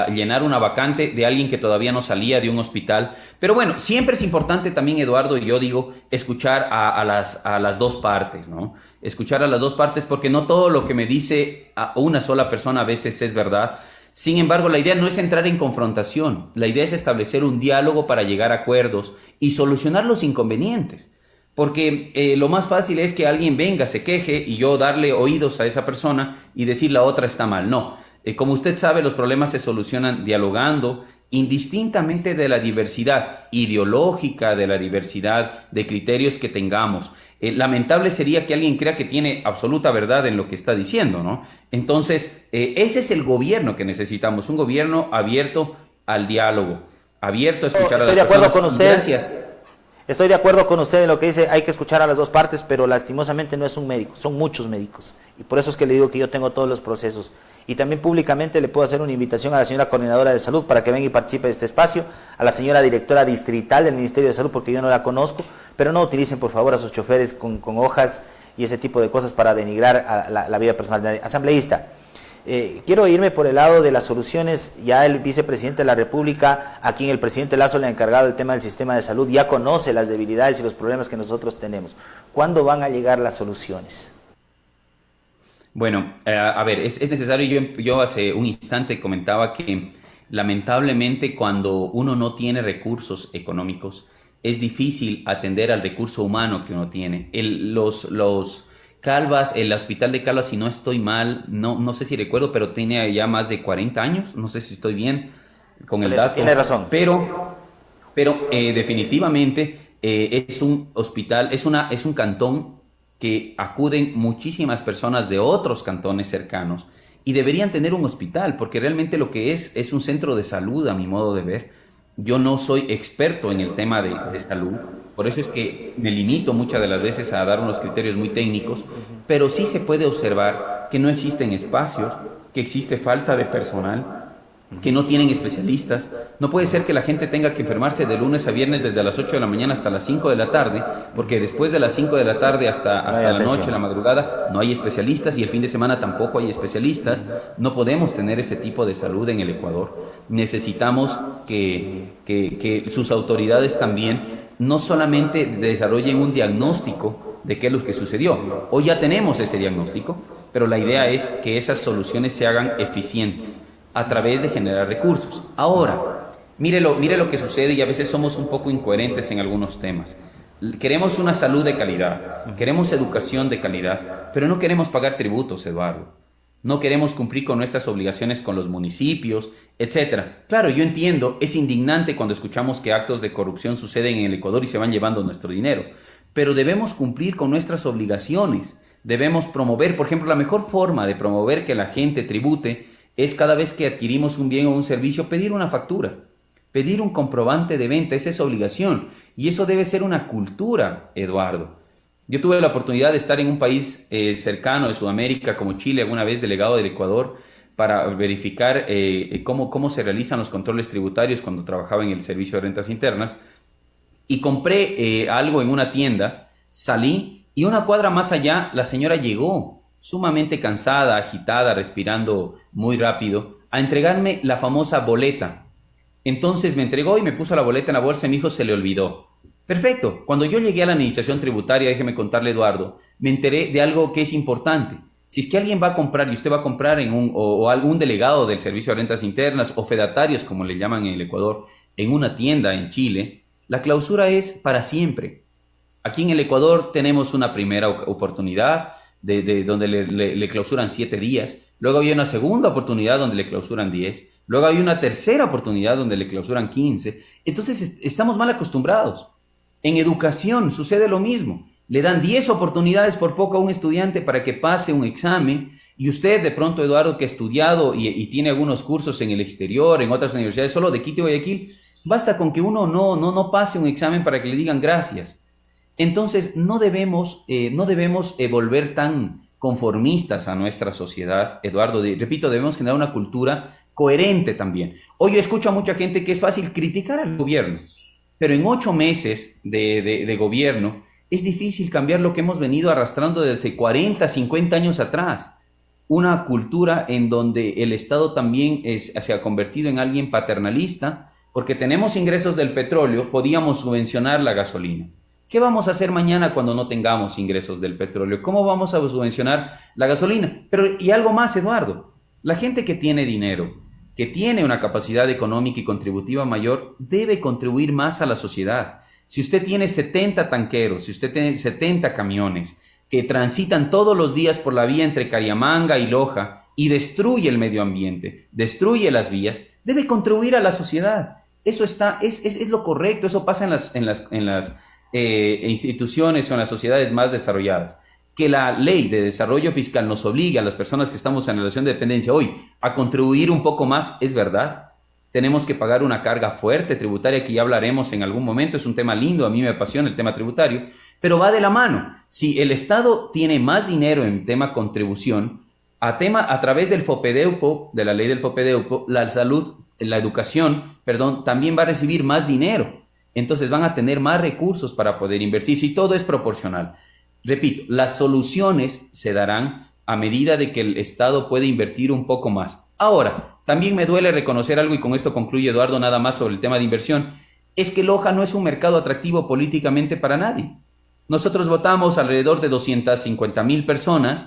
llenar una vacante de alguien que todavía no salía de un hospital. Pero bueno, siempre es importante también, Eduardo, y yo digo, escuchar a las dos partes, ¿no? Escuchar a las dos partes, porque no todo lo que me dice a una sola persona a veces es verdad. Sin embargo, la idea no es entrar en confrontación, la idea es establecer un diálogo para llegar a acuerdos y solucionar los inconvenientes. Porque lo más fácil es que alguien venga, se queje y yo darle oídos a esa persona y decir la otra está mal. No, como usted sabe, los problemas se solucionan dialogando, indistintamente de la diversidad ideológica, de la diversidad de criterios que tengamos. Lamentable sería que alguien crea que tiene absoluta verdad en lo que está diciendo, ¿no? Entonces, ese es el gobierno que necesitamos, un gobierno abierto al diálogo, abierto a escuchar a las personas. Estoy de acuerdo con usted. Gracias. Estoy de acuerdo con usted en lo que dice, hay que escuchar a las dos partes, pero lastimosamente no es un médico, son muchos médicos. Y por eso es que le digo que yo tengo todos los procesos. Y también públicamente le puedo hacer una invitación a la señora coordinadora de salud para que venga y participe de este espacio, a la señora directora distrital del Ministerio de Salud, porque yo no la conozco, pero no utilicen por favor a sus choferes con hojas y ese tipo de cosas para denigrar a la vida personal de nadie. Asambleísta, quiero irme por el lado de las soluciones. Ya el vicepresidente de la República, a quien el presidente Lasso le ha encargado el tema del sistema de salud, ya conoce las debilidades y los problemas que nosotros tenemos. ¿Cuándo van a llegar las soluciones? Bueno, a ver, es necesario, yo hace un instante comentaba que lamentablemente cuando uno no tiene recursos económicos, es difícil atender al recurso humano que uno tiene. Los Calvas, el hospital de Calvas, si no estoy mal, no sé si recuerdo, pero tiene ya más de 40 años, no sé si estoy bien con el dato. Tiene razón. Pero definitivamente es un hospital, es un cantón que acuden muchísimas personas de otros cantones cercanos y deberían tener un hospital, porque realmente lo que es un centro de salud a mi modo de ver. Yo no soy experto en el tema de salud, por eso es que me limito muchas de las veces a dar unos criterios muy técnicos, pero sí se puede observar que no existen espacios, que existe falta de personal que no tienen especialistas. No puede ser que la gente tenga que enfermarse de lunes a viernes desde las 8 de la mañana hasta las 5 de la tarde, porque después de las 5 de la tarde hasta la noche, la madrugada, no hay especialistas, y el fin de semana tampoco hay especialistas. No podemos tener ese tipo de salud en el Ecuador. Necesitamos que sus autoridades también no solamente desarrollen un diagnóstico de qué es lo que sucedió. Hoy ya tenemos ese diagnóstico, pero la idea es que esas soluciones se hagan eficientes a través de generar recursos. Ahora, mire lo que sucede, y a veces somos un poco incoherentes en algunos temas. Queremos una salud de calidad, queremos educación de calidad, pero no queremos pagar tributos, Eduardo. No queremos cumplir con nuestras obligaciones con los municipios, etcétera. Claro, yo entiendo, es indignante cuando escuchamos que actos de corrupción suceden en el Ecuador y se van llevando nuestro dinero, pero debemos cumplir con nuestras obligaciones. Debemos promover, por ejemplo, la mejor forma de promover que la gente tribute es cada vez que adquirimos un bien o un servicio, pedir una factura, pedir un comprobante de venta. Esa es obligación, y eso debe ser una cultura, Eduardo. Yo tuve la oportunidad de estar en un país cercano de Sudamérica como Chile, alguna vez delegado del Ecuador, para verificar cómo se realizan los controles tributarios cuando trabajaba en el Servicio de Rentas Internas, y compré algo en una tienda, salí, y una cuadra más allá la señora llegó, sumamente cansada, agitada, respirando muy rápido, a entregarme la famosa boleta. Entonces me entregó y me puso la boleta en la bolsa, y mi hijo se le olvidó. Perfecto. Cuando yo llegué a la administración tributaria, déjeme contarle, Eduardo, me enteré de algo que es importante. Si es que alguien va a comprar, y usted va a comprar o algún delegado del Servicio de Rentas Internas o fedatarios, como le llaman en el Ecuador, en una tienda en Chile, la clausura es para siempre. Aquí en el Ecuador tenemos una primera oportunidad de donde le clausuran 7 días, luego hay una segunda oportunidad donde le clausuran 10, luego hay una tercera oportunidad donde le clausuran 15. Entonces estamos mal acostumbrados. En educación sucede lo mismo. Le dan 10 oportunidades por poco a un estudiante para que pase un examen, y usted de pronto, Eduardo, que ha estudiado y tiene algunos cursos en el exterior, en otras universidades, solo de Quito y Guayaquil, basta con que uno no pase un examen para que le digan gracias. Entonces no debemos volver tan conformistas a nuestra sociedad, Eduardo. Repito, debemos generar una cultura coherente también. Hoy yo escucho a mucha gente que es fácil criticar al gobierno, pero en 8 meses de gobierno es difícil cambiar lo que hemos venido arrastrando desde 40, 50 años atrás. Una cultura en donde el Estado también se ha convertido en alguien paternalista, porque tenemos ingresos del petróleo, podíamos subvencionar la gasolina. ¿Qué vamos a hacer mañana cuando no tengamos ingresos del petróleo? ¿Cómo vamos a subvencionar la gasolina? Pero, y algo más, Eduardo, la gente que tiene dinero, que tiene una capacidad económica y contributiva mayor, debe contribuir más a la sociedad. Si usted tiene 70 tanqueros, si usted tiene 70 camiones que transitan todos los días por la vía entre Cariamanga y Loja y destruye el medio ambiente, destruye las vías, debe contribuir a la sociedad. Eso es lo correcto, eso pasa en las instituciones o en las sociedades más desarrolladas. Que la ley de desarrollo fiscal nos obligue a las personas que estamos en relación de dependencia hoy a contribuir un poco más, es verdad. Tenemos que pagar una carga fuerte tributaria, que ya hablaremos en algún momento. Es un tema lindo, a mí me apasiona el tema tributario, pero va de la mano. Si el Estado tiene más dinero en tema contribución, a través del FOPEDEUPO, de la ley del FOPEDEUPO, la educación, también va a recibir más dinero. Entonces van a tener más recursos para poder invertir, si todo es proporcional. Repito, las soluciones se darán a medida de que el Estado puede invertir un poco más. Ahora, también me duele reconocer algo, y con esto concluye, Eduardo, nada más sobre el tema de inversión, es que Loja no es un mercado atractivo políticamente para nadie. Nosotros votamos alrededor de 250,000 personas,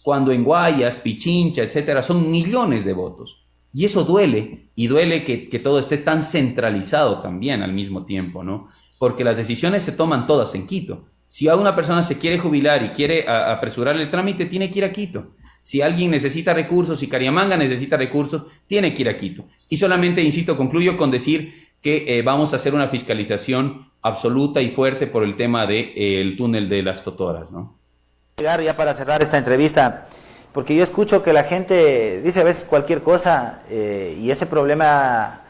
cuando en Guayas, Pichincha, etcétera, son millones de votos. Y eso duele, y duele que todo esté tan centralizado también al mismo tiempo, ¿no? Porque las decisiones se toman todas en Quito. Si a una persona se quiere jubilar y quiere apresurar el trámite, tiene que ir a Quito. Si alguien necesita recursos, si Cariamanga necesita recursos, tiene que ir a Quito. Y solamente, insisto, concluyo con decir que vamos a hacer una fiscalización absoluta y fuerte por el tema del túnel de las Totoras, ¿no? Ya para cerrar esta entrevista, porque yo escucho que la gente dice a veces cualquier cosa, y ese problema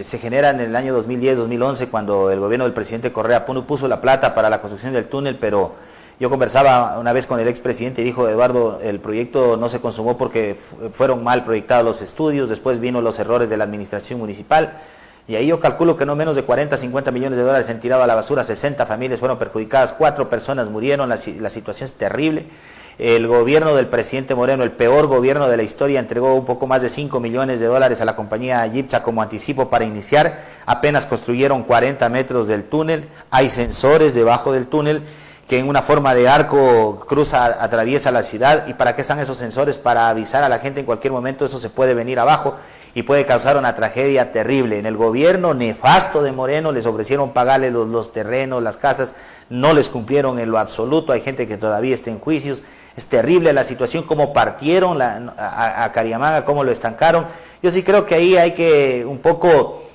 se genera en el año 2010-2011, cuando el gobierno del presidente Correa puso la plata para la construcción del túnel, pero Yo conversaba una vez con el expresidente y dijo, Eduardo, el proyecto no se consumó porque fueron mal proyectados los estudios, después vino los errores de la administración municipal, y ahí yo calculo que no menos de 40, 50 millones de dólares se han tirado a la basura, 60 familias fueron perjudicadas, 4 personas murieron, la situación es terrible. El gobierno del presidente Moreno, el peor gobierno de la historia, entregó un poco más de 5 millones de dólares a la compañía Gipsa como anticipo para iniciar. Apenas construyeron 40 metros del túnel, hay sensores debajo del túnel que en una forma de arco atraviesa la ciudad. ¿Y para qué están esos sensores? Para avisar a la gente en cualquier momento eso se puede venir abajo y puede causar una tragedia terrible. En el gobierno nefasto de Moreno les ofrecieron pagarle los terrenos, las casas, no les cumplieron en lo absoluto, hay gente que todavía está en juicios. Es terrible la situación, cómo partieron a Cariamanga, cómo lo estancaron. Yo sí creo que ahí hay que un poco,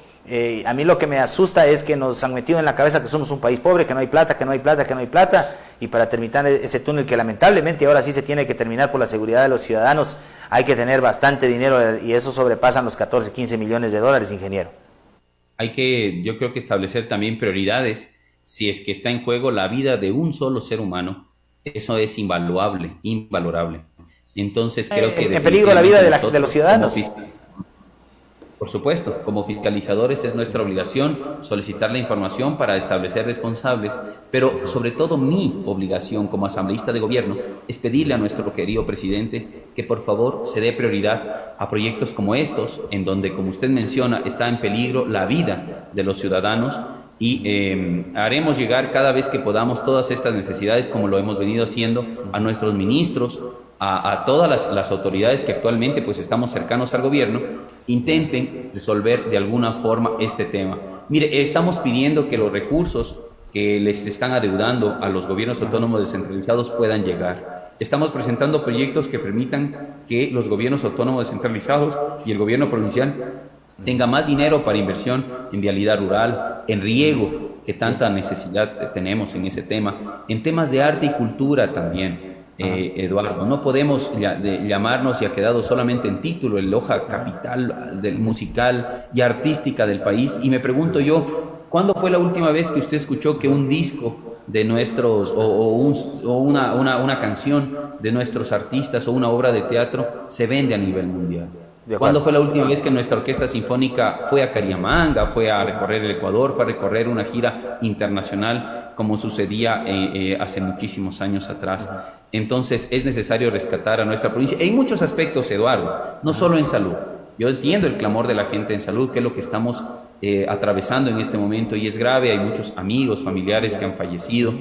a mí lo que me asusta es que nos han metido en la cabeza que somos un país pobre, que no hay plata, que no hay plata, que no hay plata, y para terminar ese túnel que lamentablemente ahora sí se tiene que terminar por la seguridad de los ciudadanos, hay que tener bastante dinero y eso sobrepasan los 14, 15 millones de dólares, ingeniero. Hay que, yo creo que establecer también prioridades si es que está en juego la vida de un solo ser humano. Eso es invaluable, invalorable. Entonces creo que... En peligro la vida de los ciudadanos. Por supuesto, como fiscalizadores es nuestra obligación solicitar la información para establecer responsables, pero sobre todo mi obligación como asambleísta de gobierno es pedirle a nuestro querido presidente que por favor se dé prioridad a proyectos como estos, en donde, como usted menciona, está en peligro la vida de los ciudadanos, y haremos llegar cada vez que podamos todas estas necesidades, como lo hemos venido haciendo, a nuestros ministros, a todas las autoridades que actualmente pues estamos cercanos al gobierno, intenten resolver de alguna forma este tema. Mire, estamos pidiendo que los recursos que les están adeudando a los gobiernos autónomos descentralizados puedan llegar. Estamos presentando proyectos que permitan que los gobiernos autónomos descentralizados y el gobierno provincial tenga más dinero para inversión en vialidad rural, en riego, que tanta necesidad tenemos en ese tema, en temas de arte y cultura también, Eduardo. No podemos llamarnos, y ha quedado solamente en título, el Loja capital del musical y artística del país, y me pregunto yo, ¿cuándo fue la última vez que usted escuchó que un disco de nuestros, una canción de nuestros artistas o una obra de teatro se vende a nivel mundial? ¿Cuándo fue la última vez que nuestra orquesta sinfónica fue a Cariamanga, fue a recorrer el Ecuador, fue a recorrer una gira internacional como sucedía hace muchísimos años atrás? Entonces es necesario rescatar a nuestra provincia en muchos aspectos, Eduardo, no solo en salud. Yo entiendo el clamor de la gente en salud, que es lo que estamos atravesando en este momento, y es grave. Hay muchos amigos, familiares que han fallecido,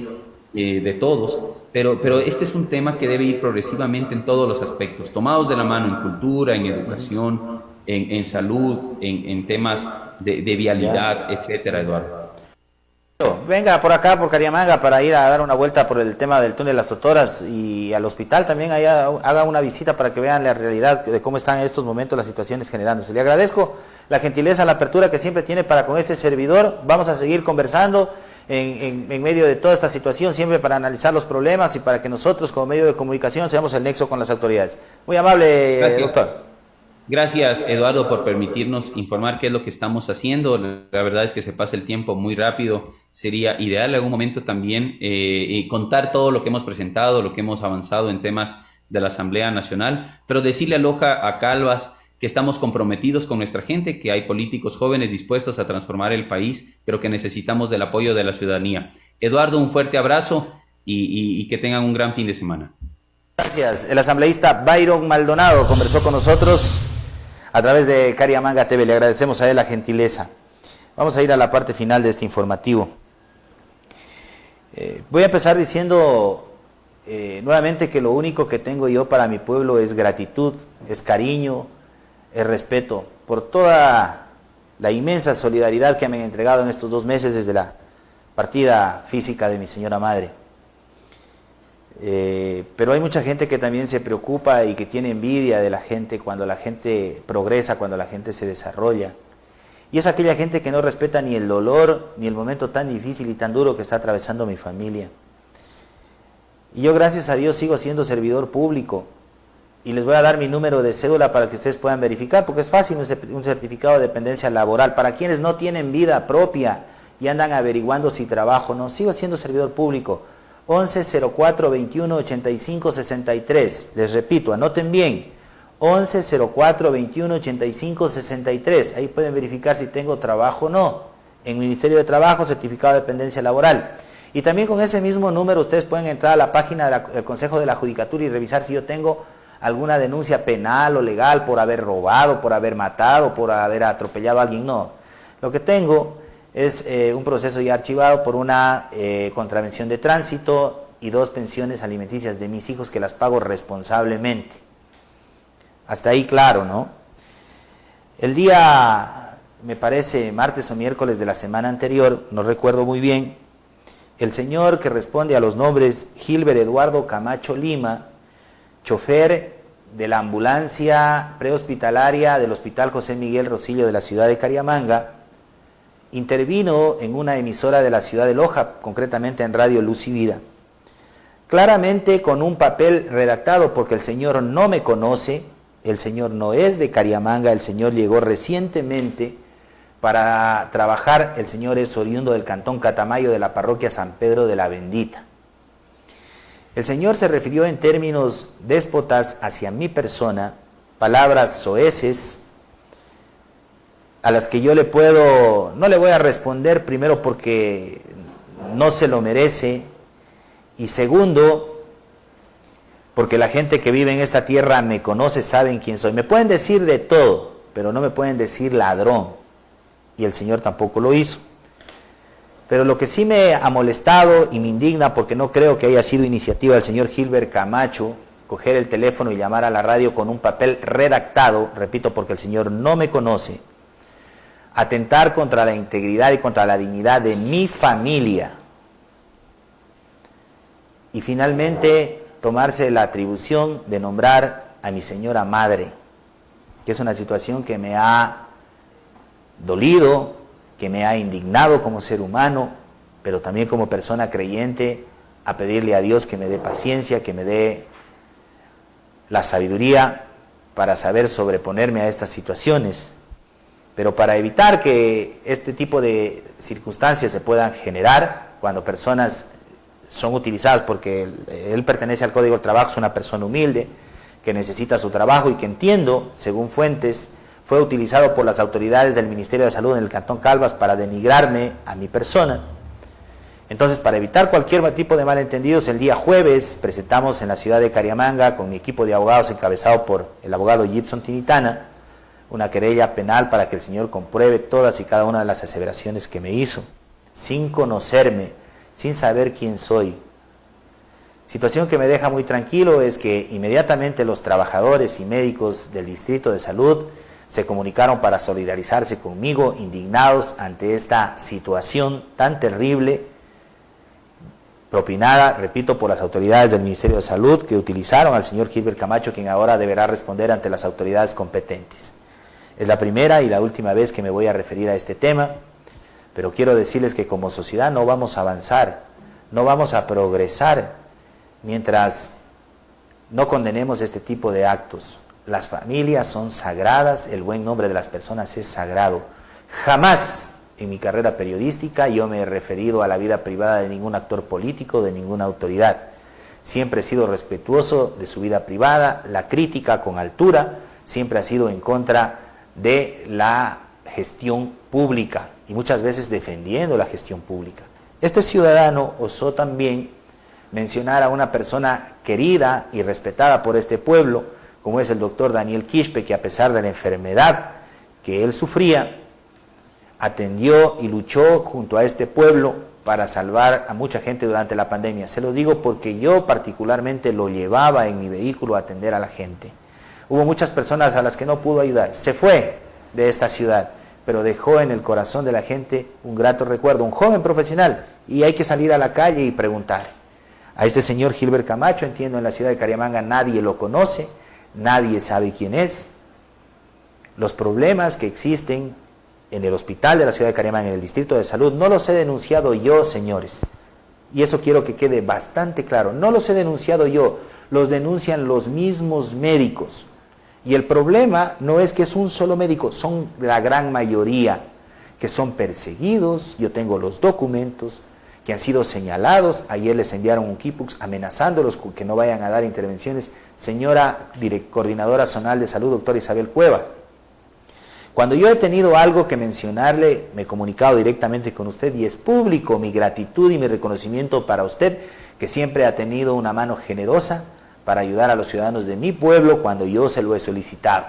de todos, pero este es un tema que debe ir progresivamente en todos los aspectos, tomados de la mano en cultura, en educación, en salud, en temas de vialidad, etcétera, Eduardo. Venga por acá, por Cariamanga, para ir a dar una vuelta por el tema del túnel Las Totoras, y al hospital también allá haga una visita para que vean la realidad de cómo están en estos momentos las situaciones generándose. Le agradezco la gentileza, la apertura que siempre tiene para con este servidor. Vamos a seguir conversando en medio de toda esta situación, siempre para analizar los problemas y para que nosotros como medio de comunicación seamos el nexo con las autoridades. Muy amable, gracias, doctor. Gracias, Eduardo, por permitirnos informar qué es lo que estamos haciendo. La verdad es que se pasa el tiempo muy rápido. Sería ideal en algún momento también contar todo lo que hemos presentado, lo que hemos avanzado en temas de la Asamblea Nacional, pero decirle a Loja, a Calvas, que estamos comprometidos con nuestra gente, que hay políticos jóvenes dispuestos a transformar el país, pero que necesitamos del apoyo de la ciudadanía. Eduardo, un fuerte abrazo y que tengan un gran fin de semana. Gracias. El asambleísta Byron Maldonado conversó con nosotros a través de Cariamanga TV. Le agradecemos a él la gentileza. Vamos a ir a la parte final de este informativo. Voy a empezar diciendo nuevamente que lo único que tengo yo para mi pueblo es gratitud, es cariño, es respeto por toda la inmensa solidaridad que me han entregado en estos 2 meses desde la partida física de mi señora madre. Pero hay mucha gente que también se preocupa y que tiene envidia de la gente cuando la gente progresa, cuando la gente se desarrolla. Y es aquella gente que no respeta ni el dolor, ni el momento tan difícil y tan duro que está atravesando mi familia. Y yo, gracias a Dios, sigo siendo servidor público. Y les voy a dar mi número de cédula para que ustedes puedan verificar, porque es fácil, un certificado de dependencia laboral. Para quienes no tienen vida propia y andan averiguando si trabajo o no, sigo siendo servidor público. 1104-21-85-63. Les repito, anoten bien, 1104-21-85-63. Ahí pueden verificar si tengo trabajo o no. En Ministerio de Trabajo, certificado de dependencia laboral. Y también con ese mismo número ustedes pueden entrar a la página del Consejo de la Judicatura y revisar si yo tengo alguna denuncia penal o legal por haber robado, por haber matado, por haber atropellado a alguien. No, lo que tengo es un proceso ya archivado por una contravención de tránsito y 2 pensiones alimenticias de mis hijos que las pago responsablemente. Hasta ahí claro, ¿no? El día, me parece, martes o miércoles de la semana anterior, no recuerdo muy bien, el señor que responde a los nombres Gilbert Eduardo Camacho Lima, chofer de la ambulancia prehospitalaria del Hospital José Miguel Rosillo de la ciudad de Cariamanga, intervino en una emisora de la ciudad de Loja, concretamente en Radio Luz y Vida, claramente con un papel redactado porque el señor no me conoce, el señor no es de Cariamanga, el señor llegó recientemente para trabajar, el señor es oriundo del cantón Catamayo de la parroquia San Pedro de la Bendita. El señor se refirió en términos déspotas hacia mi persona, palabras soeces, a las que yo no le voy a responder, primero porque no se lo merece, y segundo, porque la gente que vive en esta tierra me conoce, saben quién soy. Me pueden decir de todo, pero no me pueden decir ladrón, y el señor tampoco lo hizo. Pero lo que sí me ha molestado y me indigna, porque no creo que haya sido iniciativa del señor Gilbert Camacho, coger el teléfono y llamar a la radio con un papel redactado, repito, porque el señor no me conoce, atentar contra la integridad y contra la dignidad de mi familia. Y finalmente tomarse la atribución de nombrar a mi señora madre, que es una situación que me ha dolido, que me ha indignado como ser humano, pero también como persona creyente, a pedirle a Dios que me dé paciencia, que me dé la sabiduría para saber sobreponerme a estas situaciones. Pero para evitar que este tipo de circunstancias se puedan generar cuando personas son utilizadas, porque él pertenece al Código del Trabajo, es una persona humilde, que necesita su trabajo y que entiendo, según fuentes, fue utilizado por las autoridades del Ministerio de Salud en el Cantón Calvas para denigrarme a mi persona. Entonces, para evitar cualquier tipo de malentendidos, el día jueves presentamos en la ciudad de Cariamanga, con mi equipo de abogados encabezado por el abogado Gibson Tinitana, una querella penal para que el señor compruebe todas y cada una de las aseveraciones que me hizo, sin conocerme, sin saber quién soy. Situación que me deja muy tranquilo es que inmediatamente los trabajadores y médicos del Distrito de Salud se comunicaron para solidarizarse conmigo, indignados ante esta situación tan terrible, propinada, repito, por las autoridades del Ministerio de Salud, que utilizaron al señor Gilbert Camacho, quien ahora deberá responder ante las autoridades competentes. Es la primera y la última vez que me voy a referir a este tema, pero quiero decirles que como sociedad no vamos a avanzar, no vamos a progresar mientras no condenemos este tipo de actos. Las familias son sagradas, el buen nombre de las personas es sagrado. Jamás en mi carrera periodística yo me he referido a la vida privada de ningún actor político, de ninguna autoridad. Siempre he sido respetuoso de su vida privada, la crítica con altura siempre ha sido en contra de la gestión pública y muchas veces defendiendo la gestión pública. Este ciudadano osó también mencionar a una persona querida y respetada por este pueblo, como es el doctor Daniel Quispe, que a pesar de la enfermedad que él sufría, atendió y luchó junto a este pueblo para salvar a mucha gente durante la pandemia. Se lo digo porque yo particularmente lo llevaba en mi vehículo a atender a la gente. Hubo muchas personas a las que no pudo ayudar. Se fue de esta ciudad, pero dejó en el corazón de la gente un grato recuerdo, un joven profesional, y hay que salir a la calle y preguntar. A este señor Gilbert Camacho, entiendo, en la ciudad de Cariamanga nadie lo conoce, nadie sabe quién es. Los problemas que existen en el hospital de la ciudad de Cariamanga, en el Distrito de Salud, no los he denunciado yo, señores. Y eso quiero que quede bastante claro. No los he denunciado yo, los denuncian los mismos médicos. Y el problema no es que es un solo médico, son la gran mayoría que son perseguidos, yo tengo los documentos, que han sido señalados. Ayer les enviaron un Kipux amenazándolos que no vayan a dar intervenciones. Señora Coordinadora Zonal de Salud, doctora Isabel Cueva, cuando yo he tenido algo que mencionarle, me he comunicado directamente con usted y es público mi gratitud y mi reconocimiento para usted, que siempre ha tenido una mano generosa para ayudar a los ciudadanos de mi pueblo cuando yo se lo he solicitado.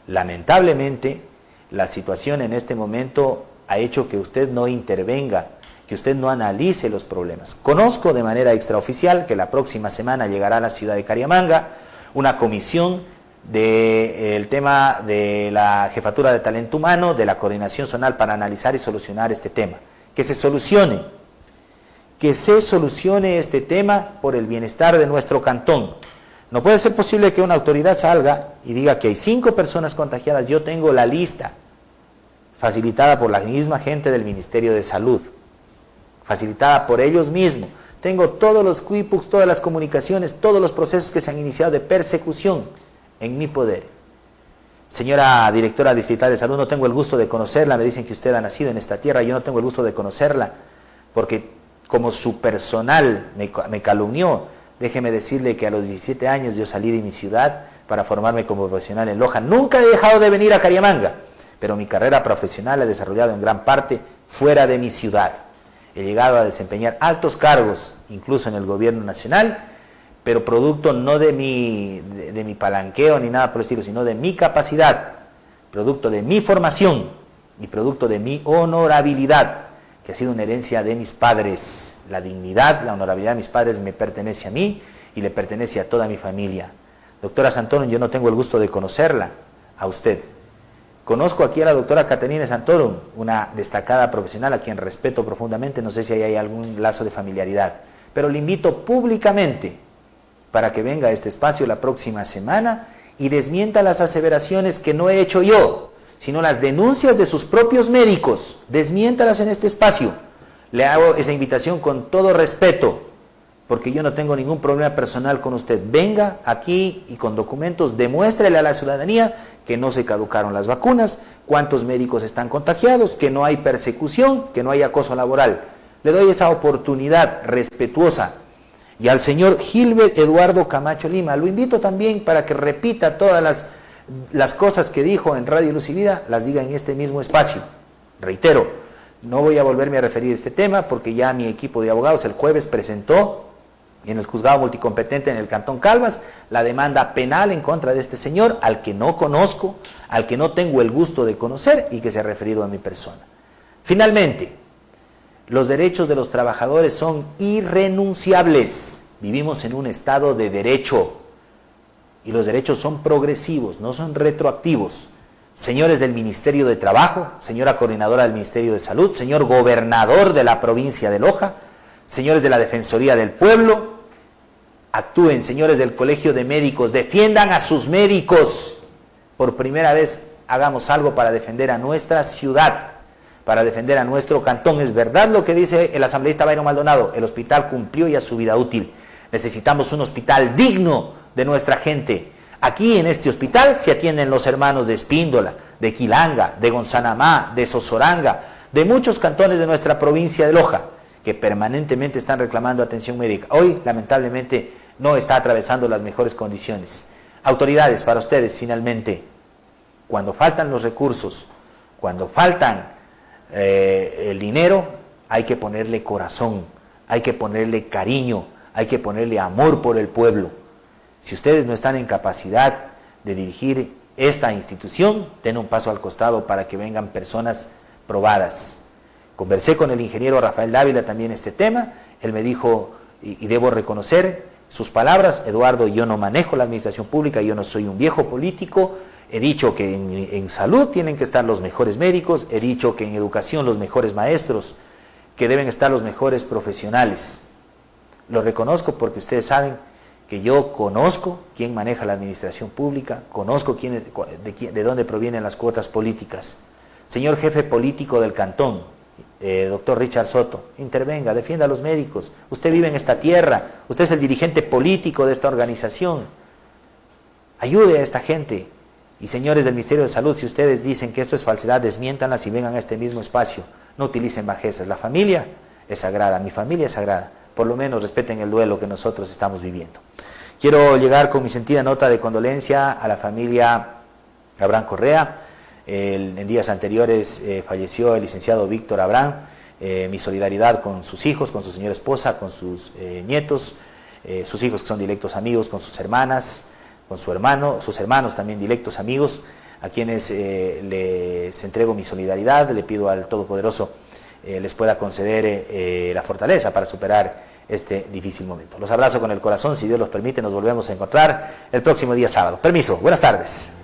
Lamentablemente, la situación en este momento ha hecho que usted no intervenga, que usted no analice los problemas. Conozco de manera extraoficial que la próxima semana llegará a la ciudad de Cariamanga una comisión del tema de la Jefatura de Talento Humano, de la Coordinación Zonal, para analizar y solucionar este tema. Que se solucione este tema por el bienestar de nuestro cantón. No puede ser posible que una autoridad salga y diga que hay 5 personas contagiadas. Yo tengo la lista facilitada por la misma gente del Ministerio de Salud, facilitada por ellos mismos. Tengo todos los quipucs, todas las comunicaciones, todos los procesos que se han iniciado de persecución en mi poder. Señora directora distrital de salud, no tengo el gusto de conocerla, me dicen que usted ha nacido en esta tierra, yo no tengo el gusto de conocerla, porque como su personal me calumnió. Déjeme decirle que a los 17 años yo salí de mi ciudad para formarme como profesional en Loja. Nunca he dejado de venir a Cariamanga, pero mi carrera profesional la he desarrollado en gran parte fuera de mi ciudad. He llegado a desempeñar altos cargos, incluso en el gobierno nacional, pero producto no de mi palanqueo ni nada por el estilo, sino de mi capacidad, producto de mi formación y producto de mi honorabilidad, que ha sido una herencia de mis padres. La dignidad, la honorabilidad de mis padres me pertenece a mí y le pertenece a toda mi familia. Doctora Santorum, yo no tengo el gusto de conocerla, a usted. Conozco aquí a la doctora Caterina Santorum, una destacada profesional a quien respeto profundamente, no sé si hay algún lazo de familiaridad, pero le invito públicamente para que venga a este espacio la próxima semana y desmienta las aseveraciones que no he hecho yo, sino las denuncias de sus propios médicos. Desmiéntalas en este espacio. Le hago esa invitación con todo respeto, porque yo no tengo ningún problema personal con usted. Venga aquí y con documentos demuéstrele a la ciudadanía que no se caducaron las vacunas, cuántos médicos están contagiados, que no hay persecución, que no hay acoso laboral. Le doy esa oportunidad respetuosa. Y al señor Gilbert Eduardo Camacho Lima, lo invito también para que repita todas las cosas que dijo en Radio Luz y Vida, las diga en este mismo espacio. Reitero, no voy a volverme a referir a este tema porque ya mi equipo de abogados el jueves presentó en el juzgado multicompetente en el Cantón Calvas la demanda penal en contra de este señor, al que no conozco, al que no tengo el gusto de conocer y que se ha referido a mi persona. Finalmente, los derechos de los trabajadores son irrenunciables. Vivimos en un estado de derecho y los derechos son progresivos, no son retroactivos. Señores del Ministerio de Trabajo, señora coordinadora del Ministerio de Salud, señor gobernador de la provincia de Loja, señores de la Defensoría del Pueblo, actúen. Señores del Colegio de Médicos, defiendan a sus médicos. Por primera vez hagamos algo para defender a nuestra ciudad, para defender a nuestro cantón. Es verdad lo que dice el asambleísta Byron Maldonado, el hospital cumplió ya su vida útil. Necesitamos un hospital digno de nuestra gente. Aquí en este hospital se atienden los hermanos de Espíndola, de Quilanga, de Gonzanamá, de Sosoranga, de muchos cantones de nuestra provincia de Loja, que permanentemente están reclamando atención médica. Hoy, lamentablemente, no está atravesando las mejores condiciones. Autoridades, para ustedes, finalmente, cuando faltan los recursos, cuando faltan el dinero, hay que ponerle corazón, hay que ponerle cariño, hay que ponerle amor por el pueblo. Si ustedes no están en capacidad de dirigir esta institución, den un paso al costado para que vengan personas probadas. Conversé con el ingeniero Rafael Dávila también este tema, él me dijo, y debo reconocer sus palabras, Eduardo, yo no manejo la administración pública, yo no soy un viejo político, he dicho que en salud tienen que estar los mejores médicos, he dicho que en educación los mejores maestros, que deben estar los mejores profesionales. Lo reconozco porque ustedes saben que yo conozco quién maneja la administración pública, conozco de dónde provienen las cuotas políticas. Señor jefe político del cantón, doctor Richard Soto, intervenga, defienda a los médicos. Usted vive en esta tierra, usted es el dirigente político de esta organización. Ayude a esta gente. Y señores del Ministerio de Salud, si ustedes dicen que esto es falsedad, desmiéntanlas y vengan a este mismo espacio. No utilicen bajezas. La familia es sagrada, mi familia es sagrada. Por lo menos respeten el duelo que nosotros estamos viviendo. Quiero llegar con mi sentida nota de condolencia a la familia Abraham Correa. En días anteriores falleció el licenciado Víctor Abraham. Mi solidaridad con sus hijos, con su señora esposa, con sus nietos, sus hijos que son directos amigos, con sus hermanas, con su hermano, sus hermanos también directos amigos, a quienes les entrego mi solidaridad. Le pido al Todopoderoso les pueda conceder la fortaleza para superar este difícil momento. Los abrazo con el corazón, si Dios los permite, nos volvemos a encontrar el próximo día sábado. Permiso, buenas tardes.